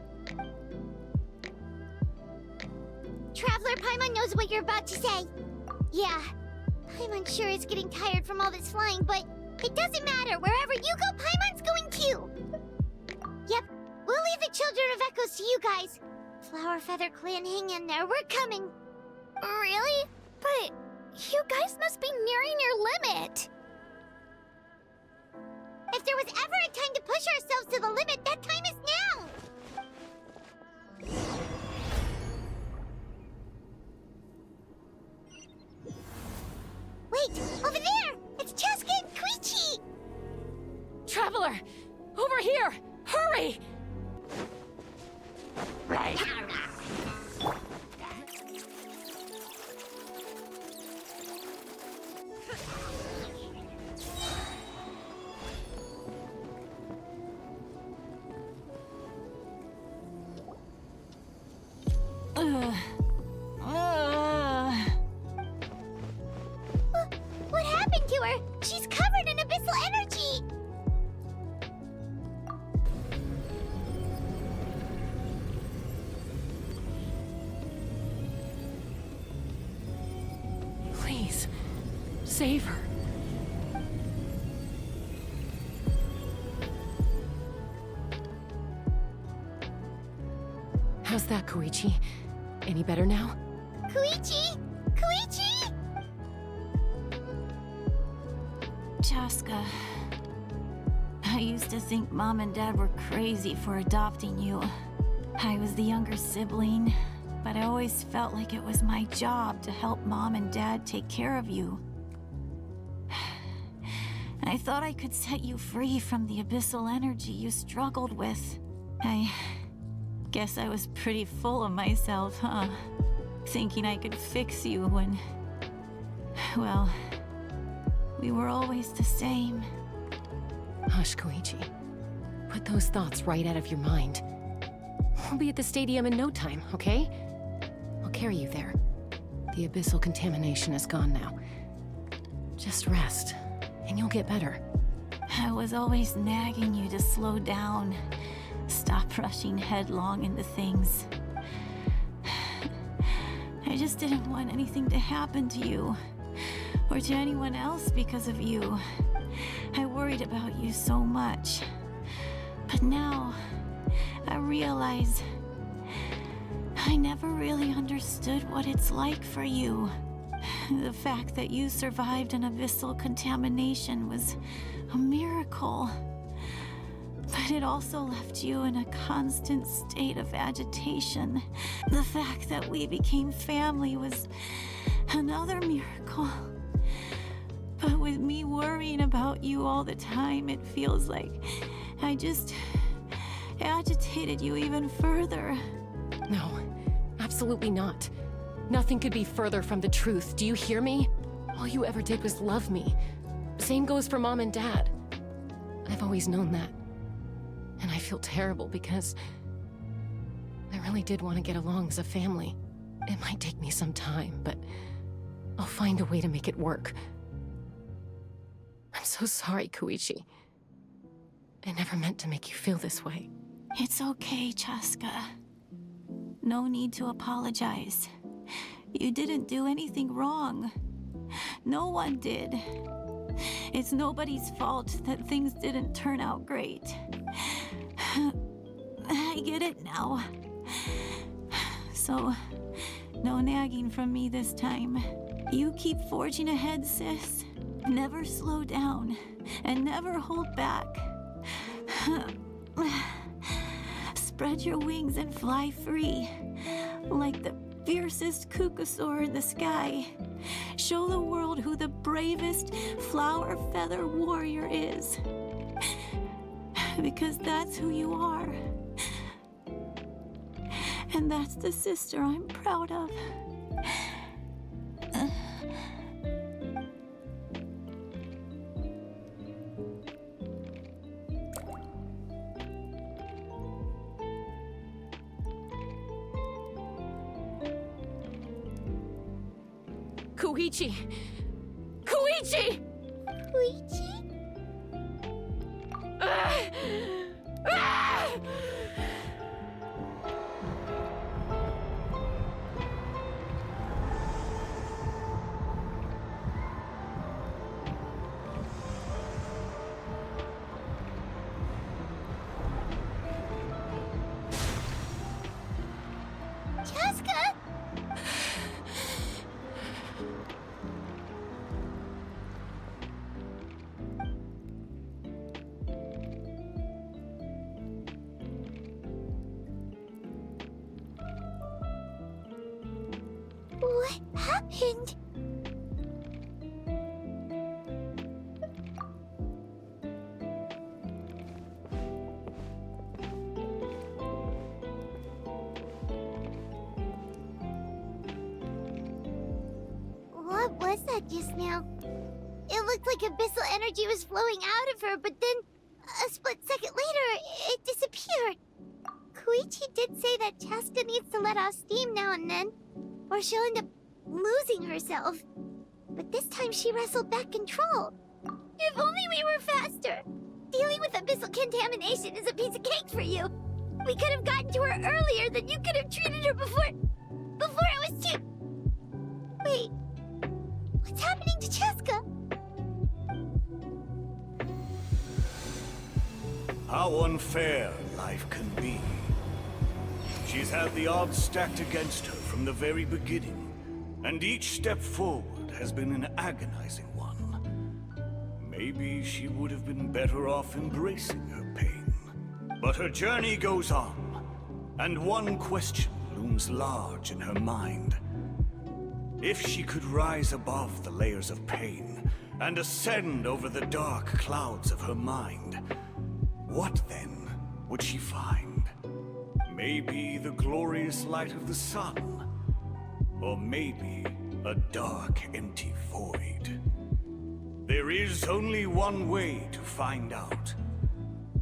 Traveler Paimon knows what you're about to say. Yeah, Paimon sure is getting tired from all this flying, but it doesn't matter. Wherever you go, Paimon's going too. Yep, we'll leave the Children of Echoes to you guys. Flower Feather Clan, hang in there. We're coming. Really? But you guys must be nearing your limit. If there was ever a time to push ourselves to the limit, that time is now! Wait! Over there! It's Cheska and Koichi! Traveler! Over here! Hurry! Right. What happened to her? She's covered in abyssal energy! Please, save her. How's that, Koichi? Any better now? Koichi! Koichi! Cheska, I used to think Mom and Dad were crazy for adopting you. I was the younger sibling, but I always felt like it was my job to help Mom and Dad take care of you. I thought I could set you free from the abyssal energy you struggled with. I guess I was pretty full of myself, huh? Thinking I could fix you when... well, we were always the same. Hush, Koichi. Put those thoughts right out of your mind. We'll be at the stadium in no time, okay? I'll carry you there. The abyssal contamination is gone now. Just rest, and you'll get better. I was always nagging you to slow down. Stop rushing headlong into things. I just didn't want anything to happen to you, or to anyone else because of you. I worried about you so much. But now, I realize I never really understood what it's like for you. The fact that you survived an abyssal contamination was a miracle. But it also left you in a constant state of agitation. The fact that we became family was another miracle. But with me worrying about you all the time, it feels like I just agitated you even further. No, absolutely not. Nothing could be further from the truth. Do you hear me? All you ever did was love me. Same goes for Mom and Dad. I've always known that. And I feel terrible because I really did want to get along as a family. It might take me some time, but I'll find a way to make it work. I'm so sorry, Koichi. I never meant to make you feel this way. It's okay, Cheska. No need to apologize. You didn't do anything wrong. No one did. It's nobody's fault that things didn't turn out great. I get it now. So, no nagging from me this time. You keep forging ahead, sis. Never slow down, and never hold back. Spread your wings and fly free, like the fiercest kukasaur in the sky. Show the world who the bravest flower feather warrior is. Because that's who you are. And that's the sister I'm proud of. Koichi! Koichi! Koichi? Chaska? What happened? What was that just now? It looked like abyssal energy was flowing out of her, but then a split second later, it disappeared. Koichi did say that Chaska needs to let off steam now and then, or she'll end up losing herself. But this time she wrestled back control. If only we were faster! Dealing with abyssal contamination is a piece of cake for you. We could have gotten to her earlier, then you could have treated her before it was too... Wait, what's happening to Chaska? How unfair life can be. She's had the odds stacked against her from the very beginning, and each step forward has been an agonizing one. Maybe she would have been better off embracing her pain. But her journey goes on, and one question looms large in her mind. If she could rise above the layers of pain and ascend over the dark clouds of her mind, what then would she find? Maybe the glorious light of the sun, or maybe a dark, empty void. There is only one way to find out.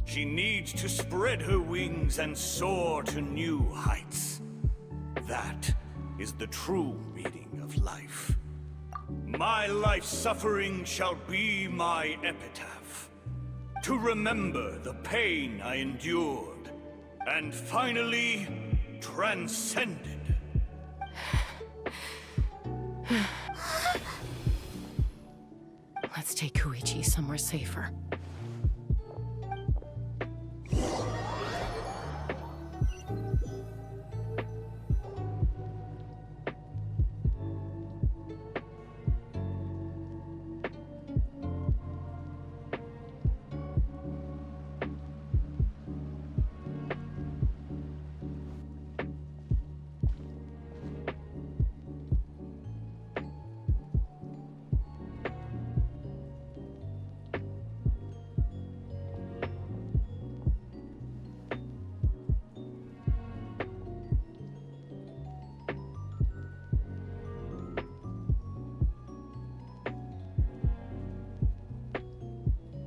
She needs to spread her wings and soar to new heights. That is the true meaning of life. My life's suffering shall be my epitaph, to remember the pain I endured, and finally transcended. Let's take Koichi somewhere safer.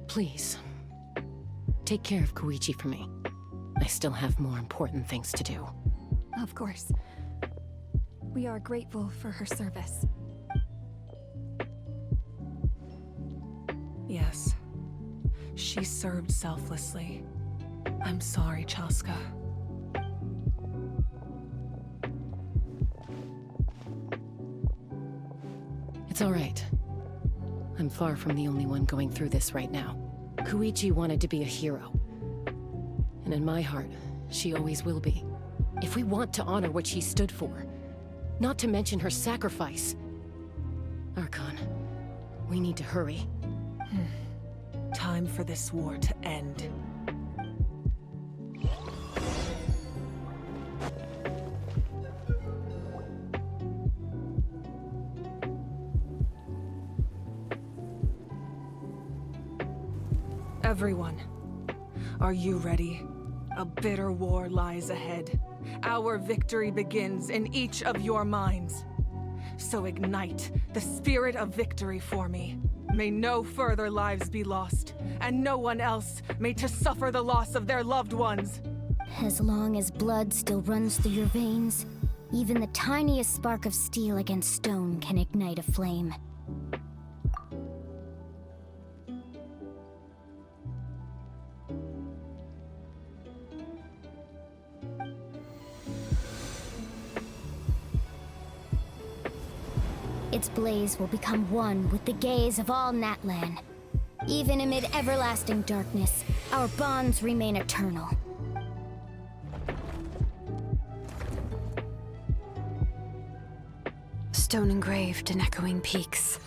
Please, take care of Koichi for me. I still have more important things to do. Of course. We are grateful for her service. Yes. She served selflessly. I'm sorry, Chaska. It's all right. I'm far from the only one going through this right now. Koichi wanted to be a hero. And in my heart, she always will be. If we want to honor what she stood for, not to mention her sacrifice. Archon, we need to hurry. Time for this war to end. Everyone, are you ready? A bitter war lies ahead, Our victory begins in each of your minds. So ignite the spirit of victory for me. May no further lives be lost, and no one else may to suffer the loss of their loved ones. As long as blood still runs through your veins, even the tiniest spark of steel against stone can ignite a flame. Its blaze will become one with the gaze of all Natlan. Even amid everlasting darkness, our bonds remain eternal. Stone engraved in echoing peaks.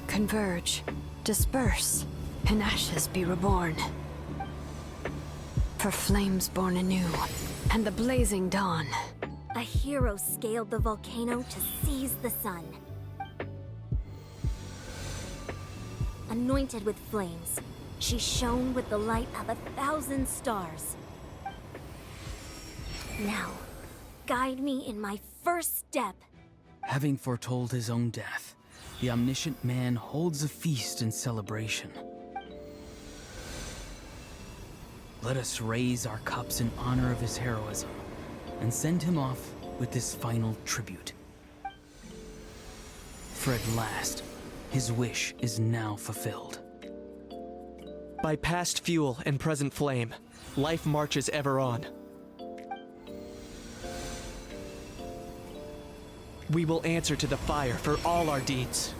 Converge, disperse, in ashes be reborn. For flames born anew, and the blazing dawn. A hero scaled the volcano to seize the sun. Anointed with flames, she shone with the light of 1,000 stars. Now, guide me in my first step. Having foretold his own death, the omniscient man holds a feast in celebration. Let us raise our cups in honor of his heroism, and send him off with this final tribute. For at last, his wish is now fulfilled. By past fuel and present flame, life marches ever on. We will answer to the fire for all our deeds.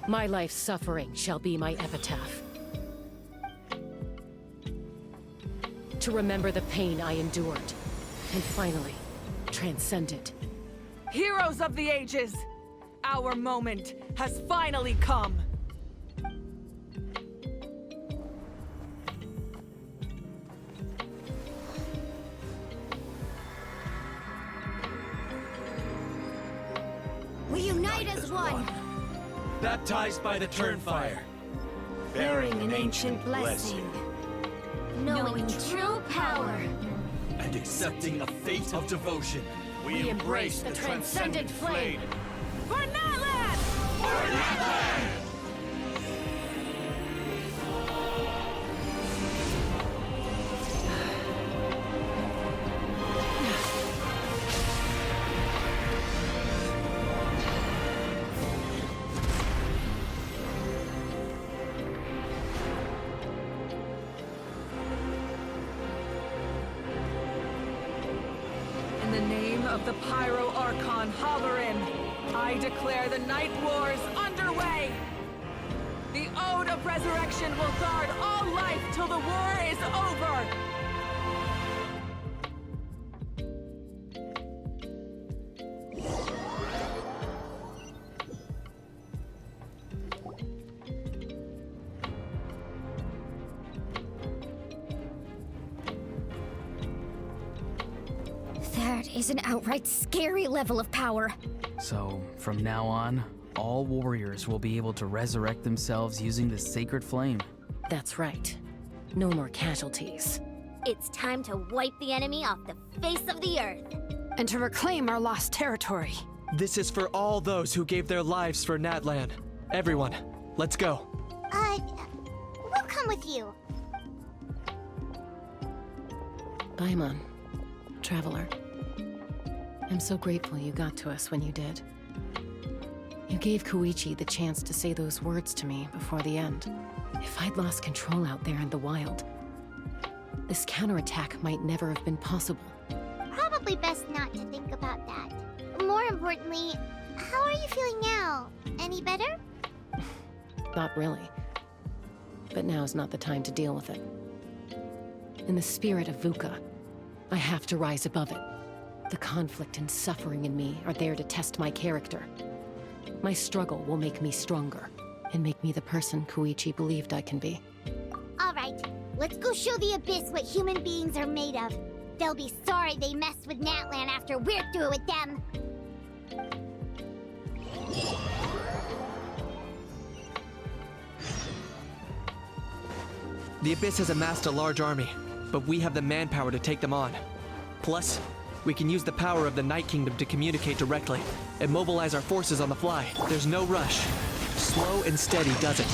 My life's suffering shall be my epitaph. To remember the pain I endured, and finally, transcend it. Heroes of the ages! Our moment has finally come! We unite as one! Baptized by the Turnfire, Bearing an ancient blessing. Knowing true power. and accepting a fate of devotion. We embrace the transcendent flame. For Natlan! For Natlan! In the name of the Pyro Archon Halloran, I declare the Night Wars underway! The Ode of Resurrection will guard all life till the war is over! That is an outright scary level of power. So, from now on, all warriors will be able to resurrect themselves using the sacred flame. That's right. No more casualties. It's time to wipe the enemy off the face of the earth. And to reclaim our lost territory. This is for all those who gave their lives for Natlan. Everyone, let's go. We'll come with you. Paimon, traveler. I'm so grateful you got to us when you did. You gave Koichi the chance to say those words to me before the end. If I'd lost control out there in the wild, this counterattack might never have been possible. Probably best not to think about that. More importantly, how are you feeling now? Any better? Not really. But now's not the time to deal with it. In the spirit of VUCA, I have to rise above it. The conflict and suffering in me are there to test my character. My struggle will make me stronger, and make me the person Koichi believed I can be. Alright, let's go show the Abyss what human beings are made of. They'll be sorry they messed with Natlan after we're through with them. The Abyss has amassed a large army, but we have the manpower to take them on. Plus, we can use the power of the Night Kingdom to communicate directly and mobilize our forces on the fly. There's no rush. Slow and steady does it.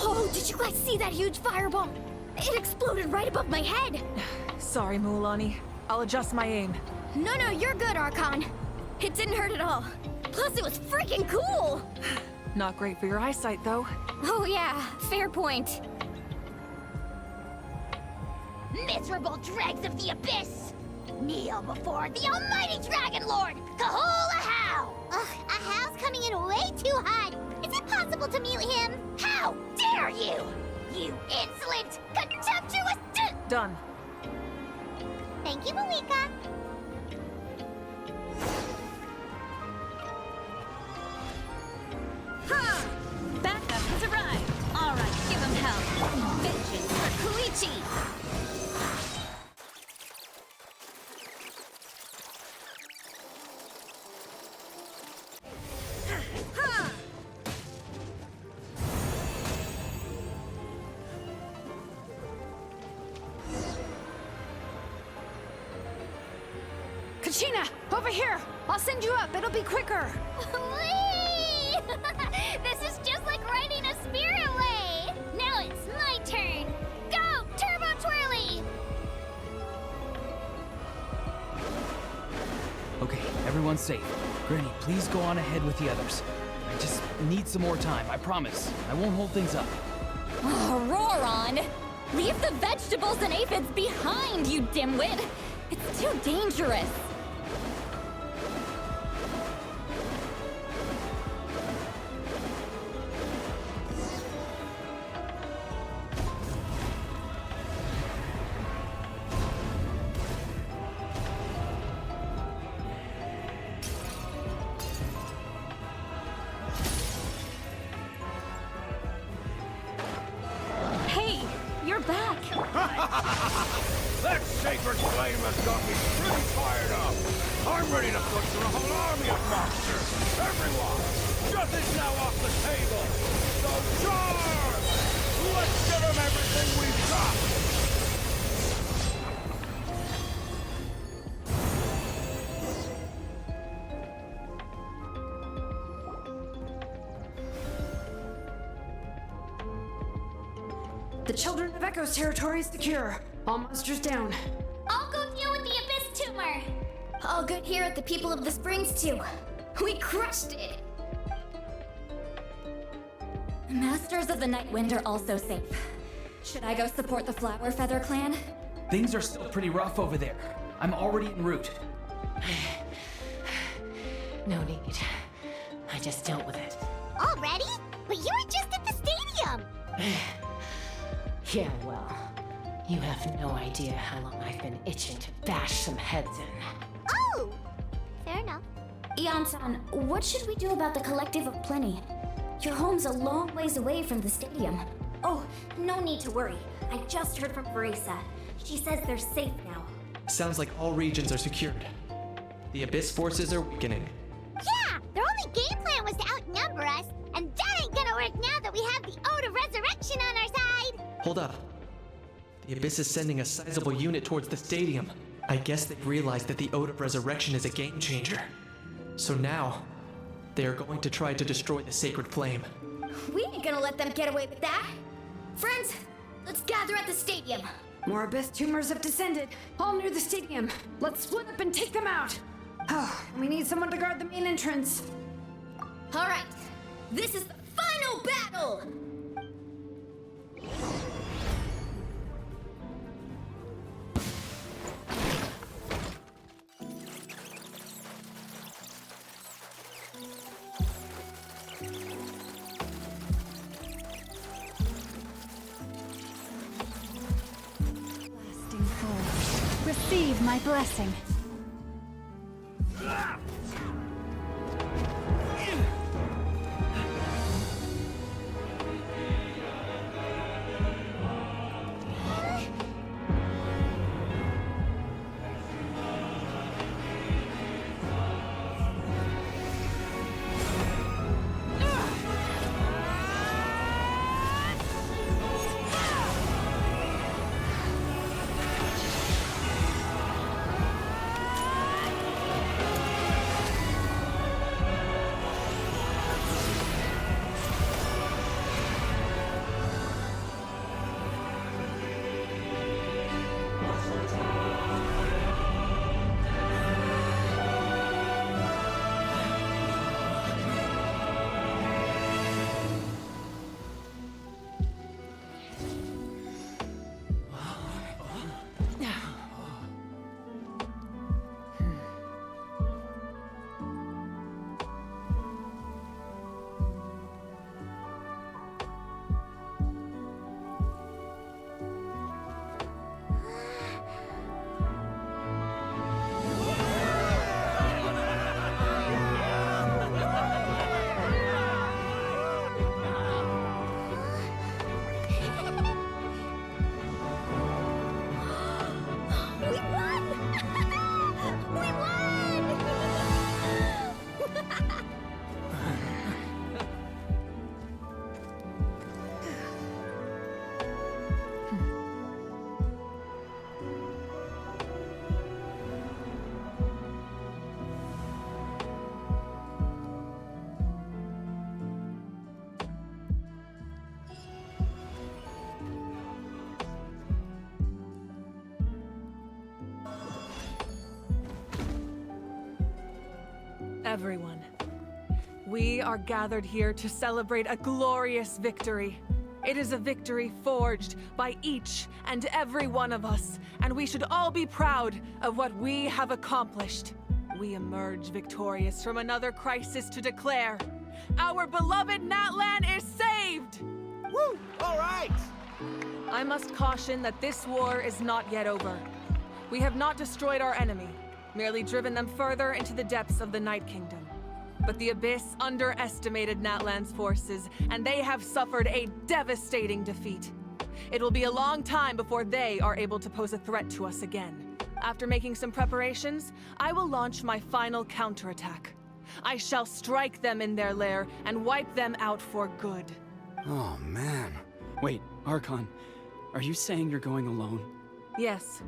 Oh, did you guys see that huge fireball? It exploded right above my head. Sorry, Mualani. I'll adjust my aim. No, you're good, Archon. It didn't hurt at all. Plus, it was freaking cool. Not great for your eyesight, though. Oh yeah, fair point. Miserable dregs of the Abyss! Kneel before the almighty Dragon Lord, Kahula How! Ugh, a How's coming in way too hot. Is it possible to mute him? How dare you! You insolent, contemptuous Done. Thank you, Malika. Ha! Backup has arrived. All right, give him hell. Vengeance for Koichi. Kachina, over here! I'll send you up, it'll be quicker! Whee! This is just like riding a spirit away! Now it's my turn! Go, Turbo Twirly! Okay, everyone's safe. Granny, please go on ahead with the others. I just need some more time, I promise. I won't hold things up. Oh, Roron! Leave the vegetables and aphids behind, you dimwit! It's too dangerous! Hey, you're back. That sacred flame has got me pretty fired up. I'm ready to butcher a whole army of monsters. Everyone, nothing's now off the table. So charge! Let's give them everything we've got. The Children of Echo's territory is secure. All monsters down. I'll go deal with the Abyss tumor! All good here at the People of the Springs, too. We crushed it! Masters of the Night Wind are also safe. Should I go support the Flower Feather clan? Things are still pretty rough over there. I'm already en route. No need. I just dealt with it. Already? But you were just at the stadium! Yeah, well, you have no idea how long I've been itching to bash some heads in. Oh! Fair enough. Ian-san, what should we do about the Collective of Plenty? Your home's a long ways away from the stadium. Oh, no need to worry. I just heard from Verisa. She says they're safe now. Sounds like all regions are secured. The Abyss forces are weakening. Yeah! Their only game plan was to outnumber us, and that ain't gonna work now that we have the Ode of Resurrection on our side! Hold up. The Abyss is sending a sizable unit towards the stadium. I guess they've realized that the Ode of Resurrection is a game changer. So now, they are going to try to destroy the Sacred Flame. We ain't gonna let them get away with that! Friends, let's gather at the stadium. More Abyss tumors have descended, all near the stadium. Let's split up and take them out. Oh, we need someone to guard the main entrance. All right, this is the final battle! Receive my blessing. Everyone, we are gathered here to celebrate a glorious victory. It is a victory forged by each and every one of us, and we should all be proud of what we have accomplished. We emerge victorious from another crisis to declare, our beloved Natlan is saved! Woo! All right! I must caution that this war is not yet over. We have not destroyed our enemy, merely driven them further into the depths of the Night Kingdom. But the Abyss underestimated Natlan's forces, and they have suffered a devastating defeat. It will be a long time before they are able to pose a threat to us again. After making some preparations, I will launch my final counterattack. I shall strike them in their lair and wipe them out for good. Oh, man. Wait, Archon, are you saying you're going alone? Yes.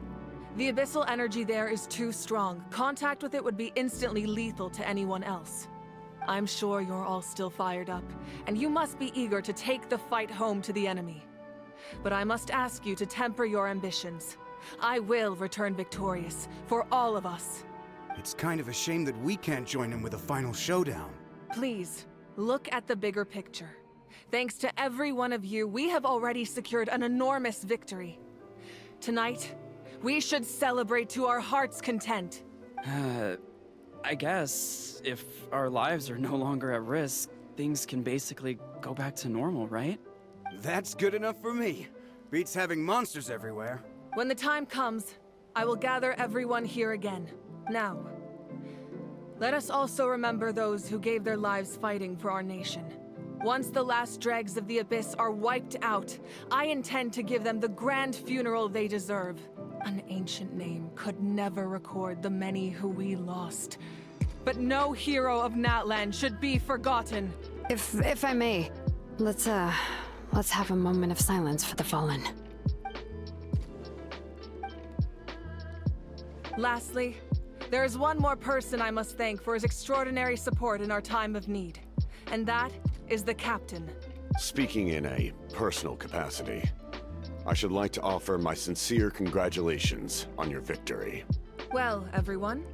The abyssal energy there is too strong. Contact with it would be instantly lethal to anyone else. I'm sure you're all still fired up, and you must be eager to take the fight home to the enemy. But I must ask you to temper your ambitions. I will return victorious, for all of us. It's kind of a shame that we can't join him with a final showdown. Please, look at the bigger picture. Thanks to every one of you, we have already secured an enormous victory. Tonight, we should celebrate to our heart's content. I guess if our lives are no longer at risk, things can basically go back to normal, right? That's good enough for me. Beats having monsters everywhere. When the time comes, I will gather everyone here again. Now, let us also remember those who gave their lives fighting for our nation. Once the last dregs of the Abyss are wiped out, I intend to give them the grand funeral they deserve. An ancient name could never record the many who we lost. But no hero of Natlan should be forgotten. If I may, let's have a moment of silence for the fallen. Lastly, there is one more person I must thank for his extraordinary support in our time of need. And that is the Captain. Speaking in a personal capacity, I should like to offer my sincere congratulations on your victory. Well, everyone,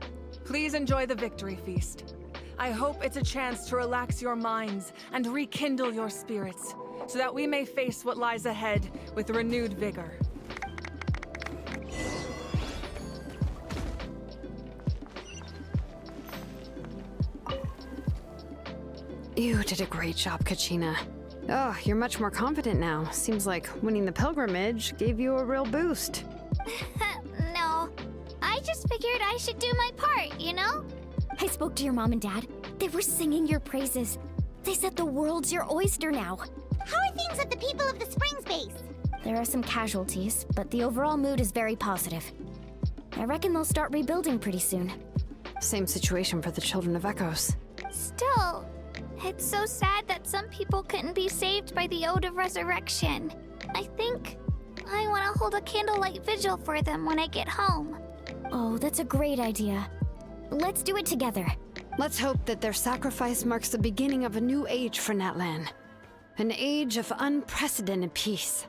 please enjoy the victory feast. I hope it's a chance to relax your minds and rekindle your spirits, so that we may face what lies ahead with renewed vigor. You did a great job, Kachina. Oh, you're much more confident now. Seems like winning the pilgrimage gave you a real boost. No, figured I should do my part, you know? I spoke to your mom and dad. They were singing your praises. They said the world's your oyster now. How are things with the people of the Springs base? There are some casualties, but the overall mood is very positive. I reckon they'll start rebuilding pretty soon. Same situation for the Children of Echoes. Still, it's so sad that some people couldn't be saved by the Ode of Resurrection. I think I want to hold a candlelight vigil for them when I get home. Oh, that's a great idea. Let's do it together. Let's hope that their sacrifice marks the beginning of a new age for Natlan. An age of unprecedented peace.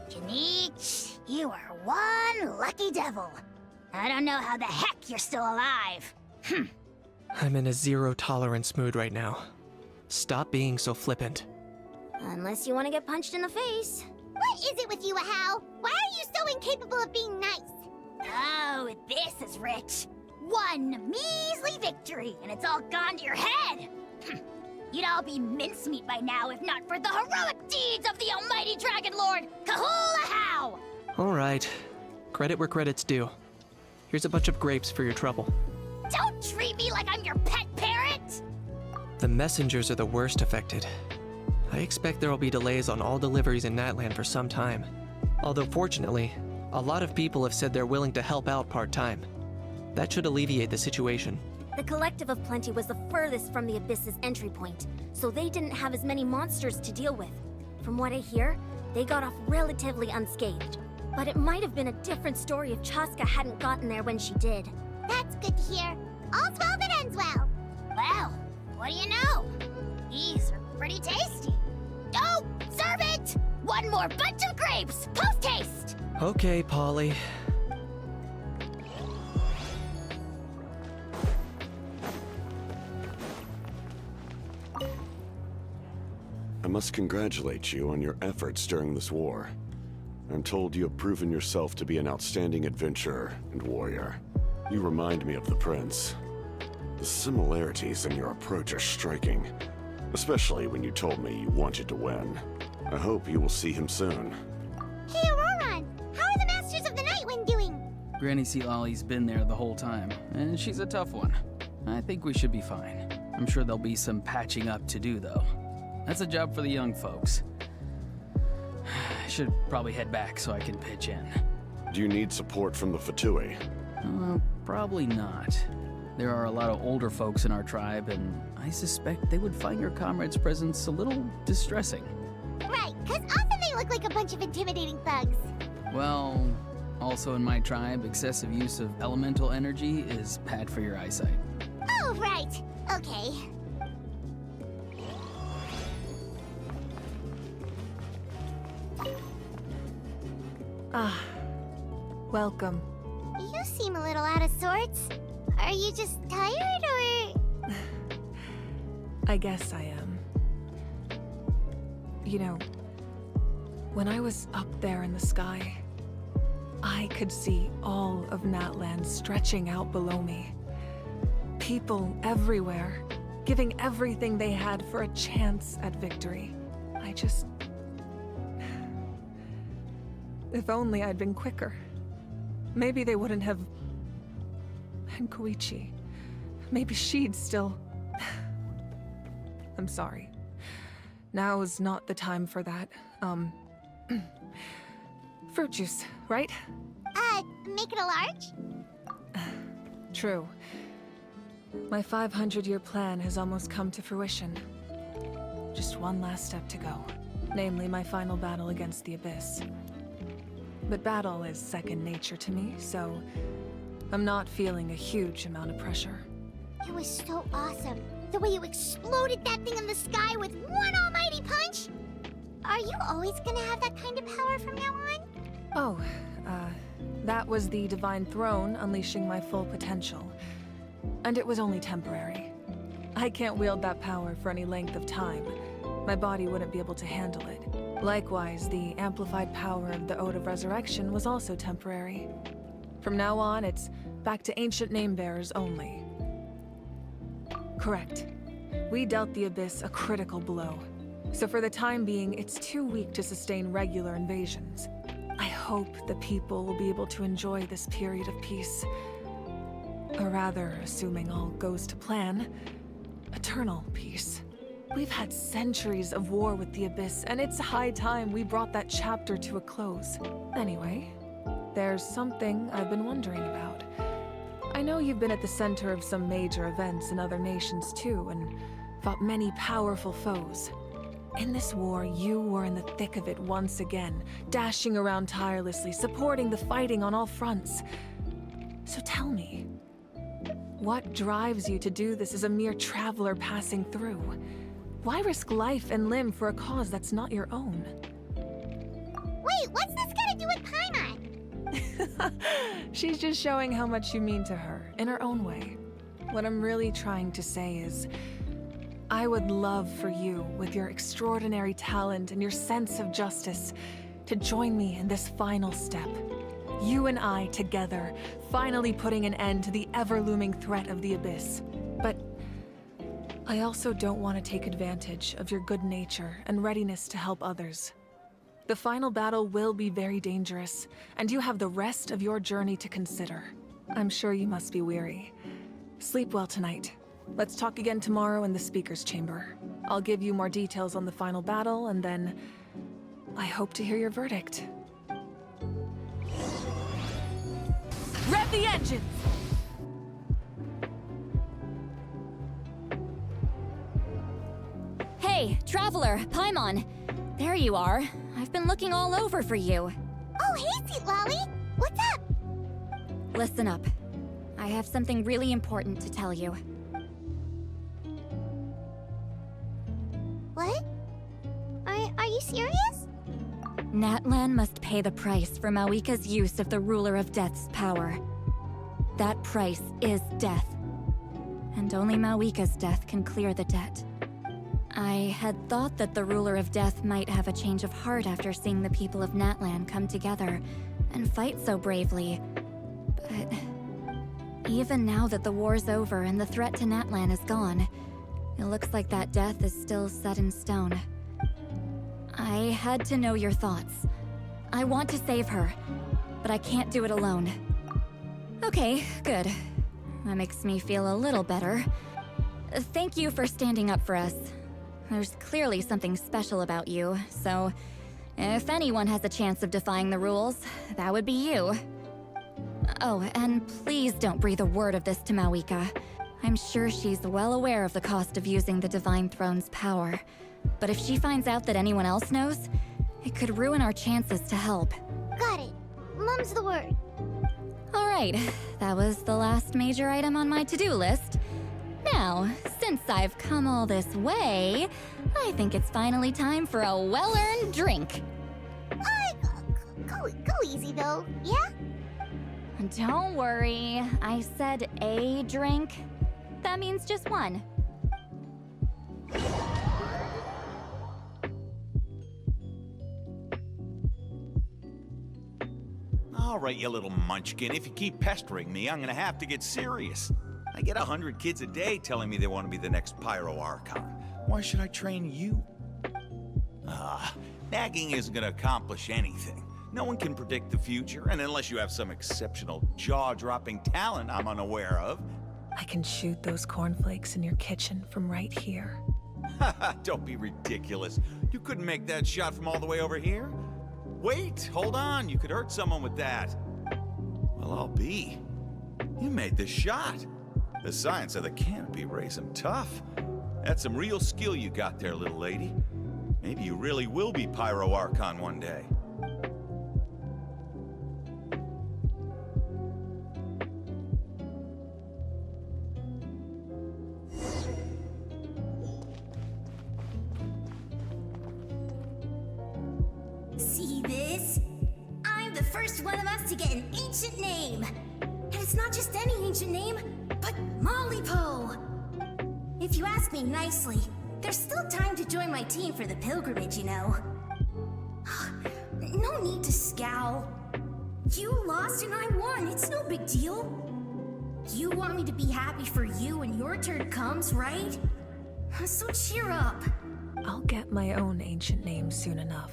Kanich, you are one lucky devil. I don't know how the heck you're still alive. I'm in a zero-tolerance mood right now. Stop being so flippant. Unless you want to get punched in the face. What is it with you, Ahau? Why are you so incapable of being nice? Oh, this is rich. One measly victory, and it's all gone to your head. You'd all be mincemeat by now if not for the heroic deeds of the almighty Dragon Lord, Kahul-Ahau! All right. Credit where credit's due. Here's a bunch of grapes for your trouble. Don't treat me like I'm your pet parrot! The messengers are the worst affected. I expect there will be delays on all deliveries in Natlan for some time. Although fortunately, a lot of people have said they're willing to help out part-time. That should alleviate the situation. The Collective of Plenty was the furthest from the Abyss's entry point, so they didn't have as many monsters to deal with. From what I hear, they got off relatively unscathed. But it might have been a different story if Chaska hadn't gotten there when she did. That's good to hear. All's well that ends well. Well, what do you know? These are pretty tasty. Oh, serve it! One more bunch of grapes, post-haste! Okay, Polly. I must congratulate you on your efforts during this war. I'm told you have proven yourself to be an outstanding adventurer and warrior. You remind me of the Prince. The similarities in your approach are striking, especially when you told me you wanted to win. I hope you will see him soon. Hey, Auroran! How are the Masters of the Nightwind doing? Granny Sealali's been there the whole time, and she's a tough one. I think we should be fine. I'm sure there'll be some patching up to do, though. That's a job for the young folks. I should probably head back so I can pitch in. Do you need support from the Fatui? Probably not. There are a lot of older folks in our tribe, and I suspect they would find your comrade's presence a little distressing. Right, because often they look like a bunch of intimidating thugs. Well, also in my tribe, excessive use of elemental energy is bad for your eyesight. Oh, right. Okay. Ah, welcome. You seem a little out of sorts. Are you just tired, or...? I guess I am. You know, when I was up there in the sky, I could see all of Natlan stretching out below me. People everywhere, giving everything they had for a chance at victory. I just... If only I'd been quicker. Maybe they wouldn't have... And Koichi. Maybe she'd still... I'm sorry. Now is not the time for that. Fruit juice, right? Make it a large? True. My 500-year plan has almost come to fruition. Just one last step to go. Namely, my final battle against the Abyss. But battle is second nature to me, so I'm not feeling a huge amount of pressure. It was so awesome. The way you exploded that thing in the sky with one almighty punch. Are you always gonna have that kind of power from now on? Oh, that was the Divine Throne unleashing my full potential. And it was only temporary. I can't wield that power for any length of time. My body wouldn't be able to handle it. Likewise, the amplified power of the Ode of Resurrection was also temporary. From now on, it's back to ancient name-bearers only. Correct. We dealt the Abyss a critical blow. So for the time being, it's too weak to sustain regular invasions. I hope the people will be able to enjoy this period of peace. Or rather, assuming all goes to plan, eternal peace. We've had centuries of war with the Abyss, and it's high time we brought that chapter to a close. Anyway, there's something I've been wondering about. I know you've been at the center of some major events in other nations too, and fought many powerful foes. In this war, you were in the thick of it once again, dashing around tirelessly, supporting the fighting on all fronts. So tell me, what drives you to do this as a mere traveler passing through? Why risk life and limb for a cause that's not your own? Wait, what's this got to do with Paimon? She's just showing how much you mean to her, in her own way. What I'm really trying to say is, I would love for you, with your extraordinary talent and your sense of justice, to join me in this final step. You and I together, finally putting an end to the ever-looming threat of the Abyss. But I also don't want to take advantage of your good nature and readiness to help others. The final battle will be very dangerous, and you have the rest of your journey to consider. I'm sure you must be weary. Sleep well tonight. Let's talk again tomorrow in the Speaker's Chamber. I'll give you more details on the final battle, and then I hope to hear your verdict. Rev the engine! Hey, Traveler, Paimon. There you are. I've been looking all over for you. Oh, hey, Sweet Lolly. What's up? Listen up. I have something really important to tell you. What? Are you serious? Natlan must pay the price for Mawika's use of the Ruler of Death's power. That price is death. And only Mawika's death can clear the debt. I had thought that the Ruler of Death might have a change of heart after seeing the people of Natlan come together and fight so bravely. But even now that the war's over and the threat to Natlan is gone, it looks like that death is still set in stone. I had to know your thoughts. I want to save her, but I can't do it alone. Okay, good. That makes me feel a little better. Thank you for standing up for us. There's clearly something special about you, so if anyone has a chance of defying the rules, that would be you. Oh, and please don't breathe a word of this to Mawika. I'm sure she's well aware of the cost of using the Divine Throne's power. But if she finds out that anyone else knows, it could ruin our chances to help. Got it. Mum's the word. Alright, that was the last major item on my to-do list. Now, since I've come all this way, I think it's finally time for a well-earned drink. Go easy though, yeah? Don't worry, I said a drink. That means just one. All right, you little munchkin, if you keep pestering me, I'm gonna have to get serious. I get 100 kids a day telling me they want to be the next Pyro Archon. Why should I train you? Nagging isn't gonna accomplish anything. No one can predict the future, and unless you have some exceptional jaw-dropping talent I'm unaware of. I can shoot those cornflakes in your kitchen from right here. Don't be ridiculous. You couldn't make that shot from all the way over here? Wait, hold on, you could hurt someone with that. Well, I'll be. You made the shot. The science of the canopy rays him tough. That's some real skill you got there, little lady. Maybe you really will be Pyro Archon one day. See this? I'm the first one of us to get an ancient name. And it's not just any ancient name, but Mollypo. If you ask me nicely, there's still time to join my team for the pilgrimage, you know. No need to scowl. You lost and I won, it's no big deal. You want me to be happy for you when your turn comes, right? So cheer up. I'll get my own ancient name soon enough.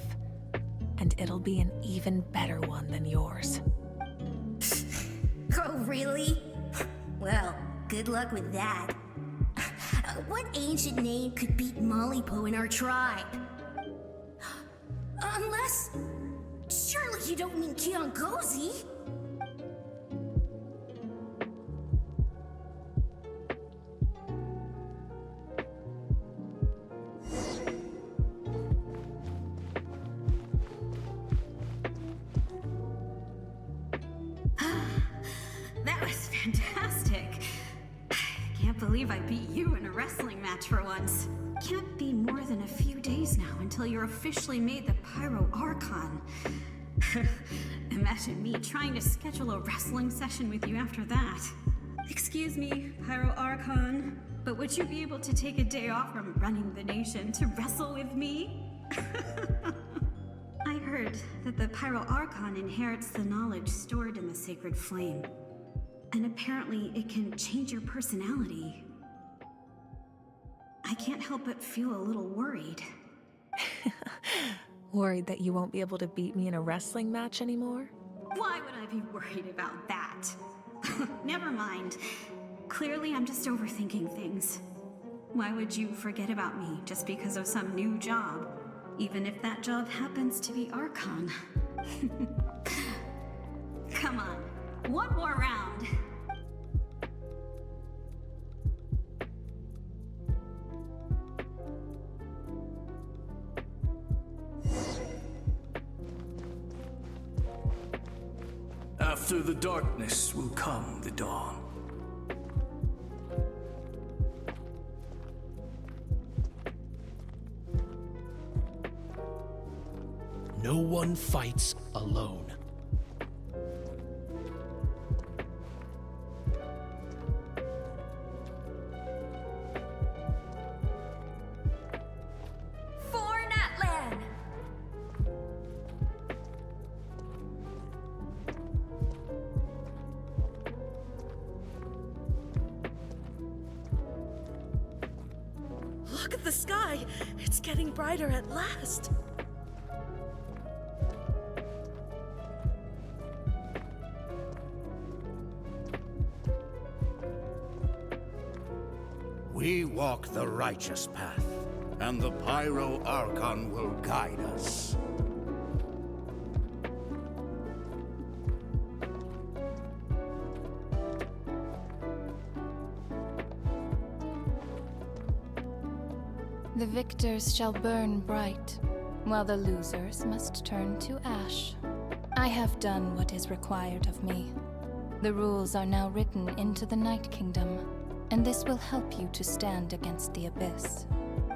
And it'll be an even better one than yours. Oh, really? Well, good luck with that. What ancient name could beat Mollypo in our tribe? Unless... Surely you don't mean Kiangozi? That was fantastic. Can't believe I beat you in a wrestling match for once. Can't be more than a few days now until you're officially made the Pyro Archon. Imagine me trying to schedule a wrestling session with you after that. Excuse me, Pyro Archon, but would you be able to take a day off from running the nation to wrestle with me? I heard that the Pyro Archon inherits the knowledge stored in the sacred flame. And apparently it can change your personality. I can't help but feel a little worried. Worried that you won't be able to beat me in a wrestling match anymore? Why would I be worried about that? Never mind. Clearly I'm just overthinking things. Why would you forget about me just because of some new job? Even if that job happens to be Archon. Come on, one more round. After the darkness will come the dawn. No one fights alone. For Natlan! Look at the sky! It's getting brighter at last! We walk the righteous path, and the Pyro Archon will guide us. The victors shall burn bright, while the losers must turn to ash. I have done what is required of me. The rules are now written into the Night Kingdom, and this will help you to stand against the Abyss.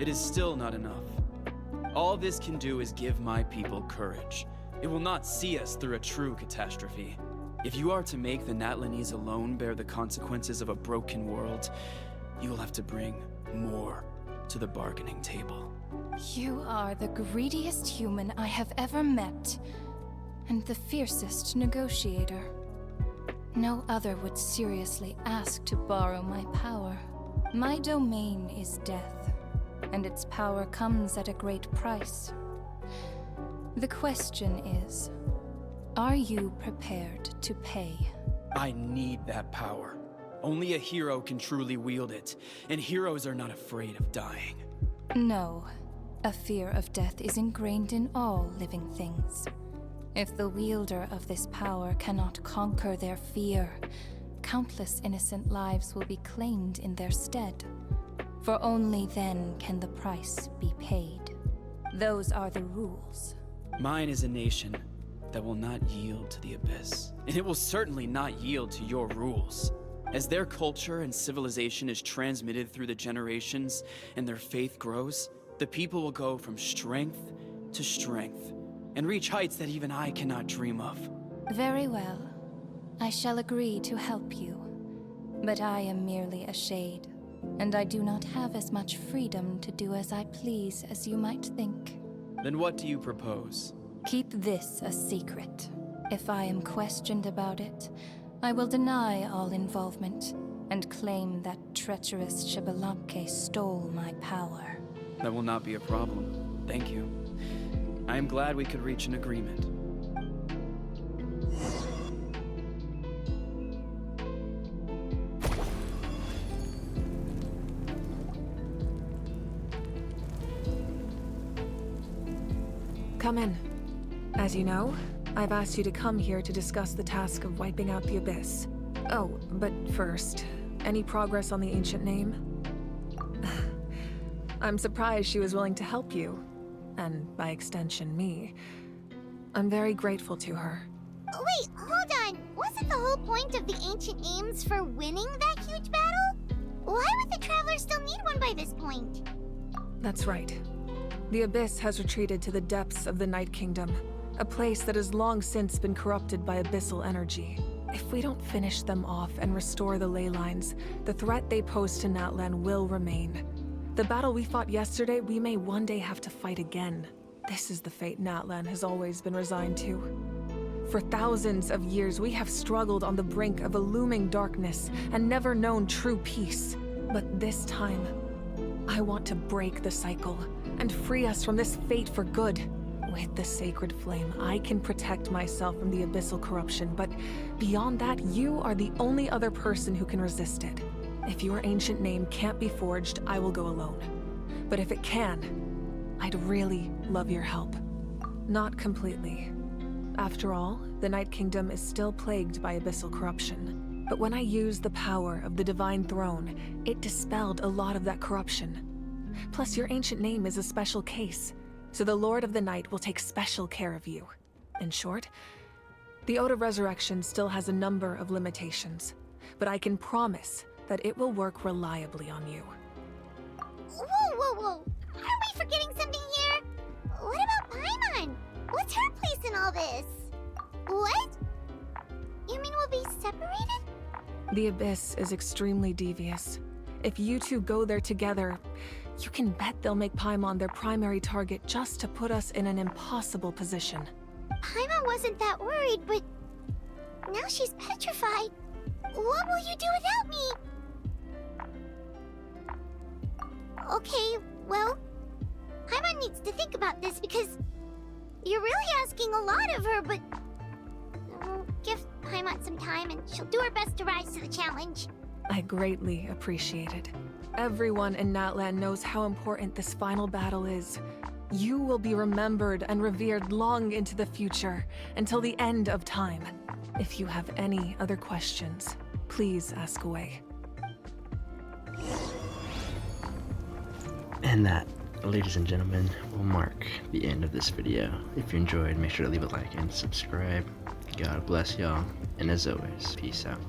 It is still not enough. All this can do is give my people courage. It will not see us through a true catastrophe. If you are to make the Natlanese alone bear the consequences of a broken world, you will have to bring more to the bargaining table. You are the greediest human I have ever met, and the fiercest negotiator. No other would seriously ask to borrow my power. My domain is death, and its power comes at a great price. The question is, are you prepared to pay? I need that power. Only a hero can truly wield it, and heroes are not afraid of dying. No. A fear of death is ingrained in all living things. If the wielder of this power cannot conquer their fear, countless innocent lives will be claimed in their stead. For only then can the price be paid. Those are the rules. Mine is a nation that will not yield to the Abyss, and it will certainly not yield to your rules. As their culture and civilization is transmitted through the generations and their faith grows, the people will go from strength to strength and reach heights that even I cannot dream of. Very well. I shall agree to help you. But I am merely a shade, and I do not have as much freedom to do as I please as you might think. Then what do you propose? Keep this a secret. If I am questioned about it, I will deny all involvement, and claim that treacherous Chibalake stole my power. That will not be a problem. Thank you. I am glad we could reach an agreement. Come in. As you know, I've asked you to come here to discuss the task of wiping out the Abyss. Oh, but first, any progress on the ancient name? I'm surprised she was willing to help you, and by extension, me. I'm very grateful to her. Wait, hold on. Wasn't the whole point of the ancient names for winning that huge battle? Why would the Travelers still need one by this point? That's right. The Abyss has retreated to the depths of the Night Kingdom, a place that has long since been corrupted by abyssal energy. If we don't finish them off and restore the ley lines, the threat they pose to Natlan will remain. The battle we fought yesterday, we may one day have to fight again. This is the fate Natlan has always been resigned to. For thousands of years, we have struggled on the brink of a looming darkness and never known true peace. But this time, I want to break the cycle and free us from this fate for good. With the sacred flame, I can protect myself from the abyssal corruption, but beyond that, you are the only other person who can resist it. If your ancient name can't be forged, I will go alone. But if it can, I'd really love your help. Not completely. After all, the Night Kingdom is still plagued by abyssal corruption. But when I used the power of the Divine Throne, it dispelled a lot of that corruption. Plus, your ancient name is a special case, so the Lord of the Night will take special care of you. In short, the Ode of Resurrection still has a number of limitations, but I can promise that it will work reliably on you. Whoa. Aren't we forgetting something here? What about Paimon? What's her place in all this? What? You mean we'll be separated? The Abyss is extremely devious. If you two go there together, you can bet they'll make Paimon their primary target just to put us in an impossible position. Paimon wasn't that worried, but now she's petrified. What will you do without me? Okay, well, Paimon needs to think about this because you're really asking a lot of her, but give Paimon some time and she'll do her best to rise to the challenge. I greatly appreciate it. Everyone in Natlan knows how important this final battle is. You will be remembered and revered long into the future, until the end of time. If you have any other questions, please ask away. And that, ladies and gentlemen, will mark the end of this video. If you enjoyed, make sure to leave a like and subscribe. God bless y'all, and as always, peace out.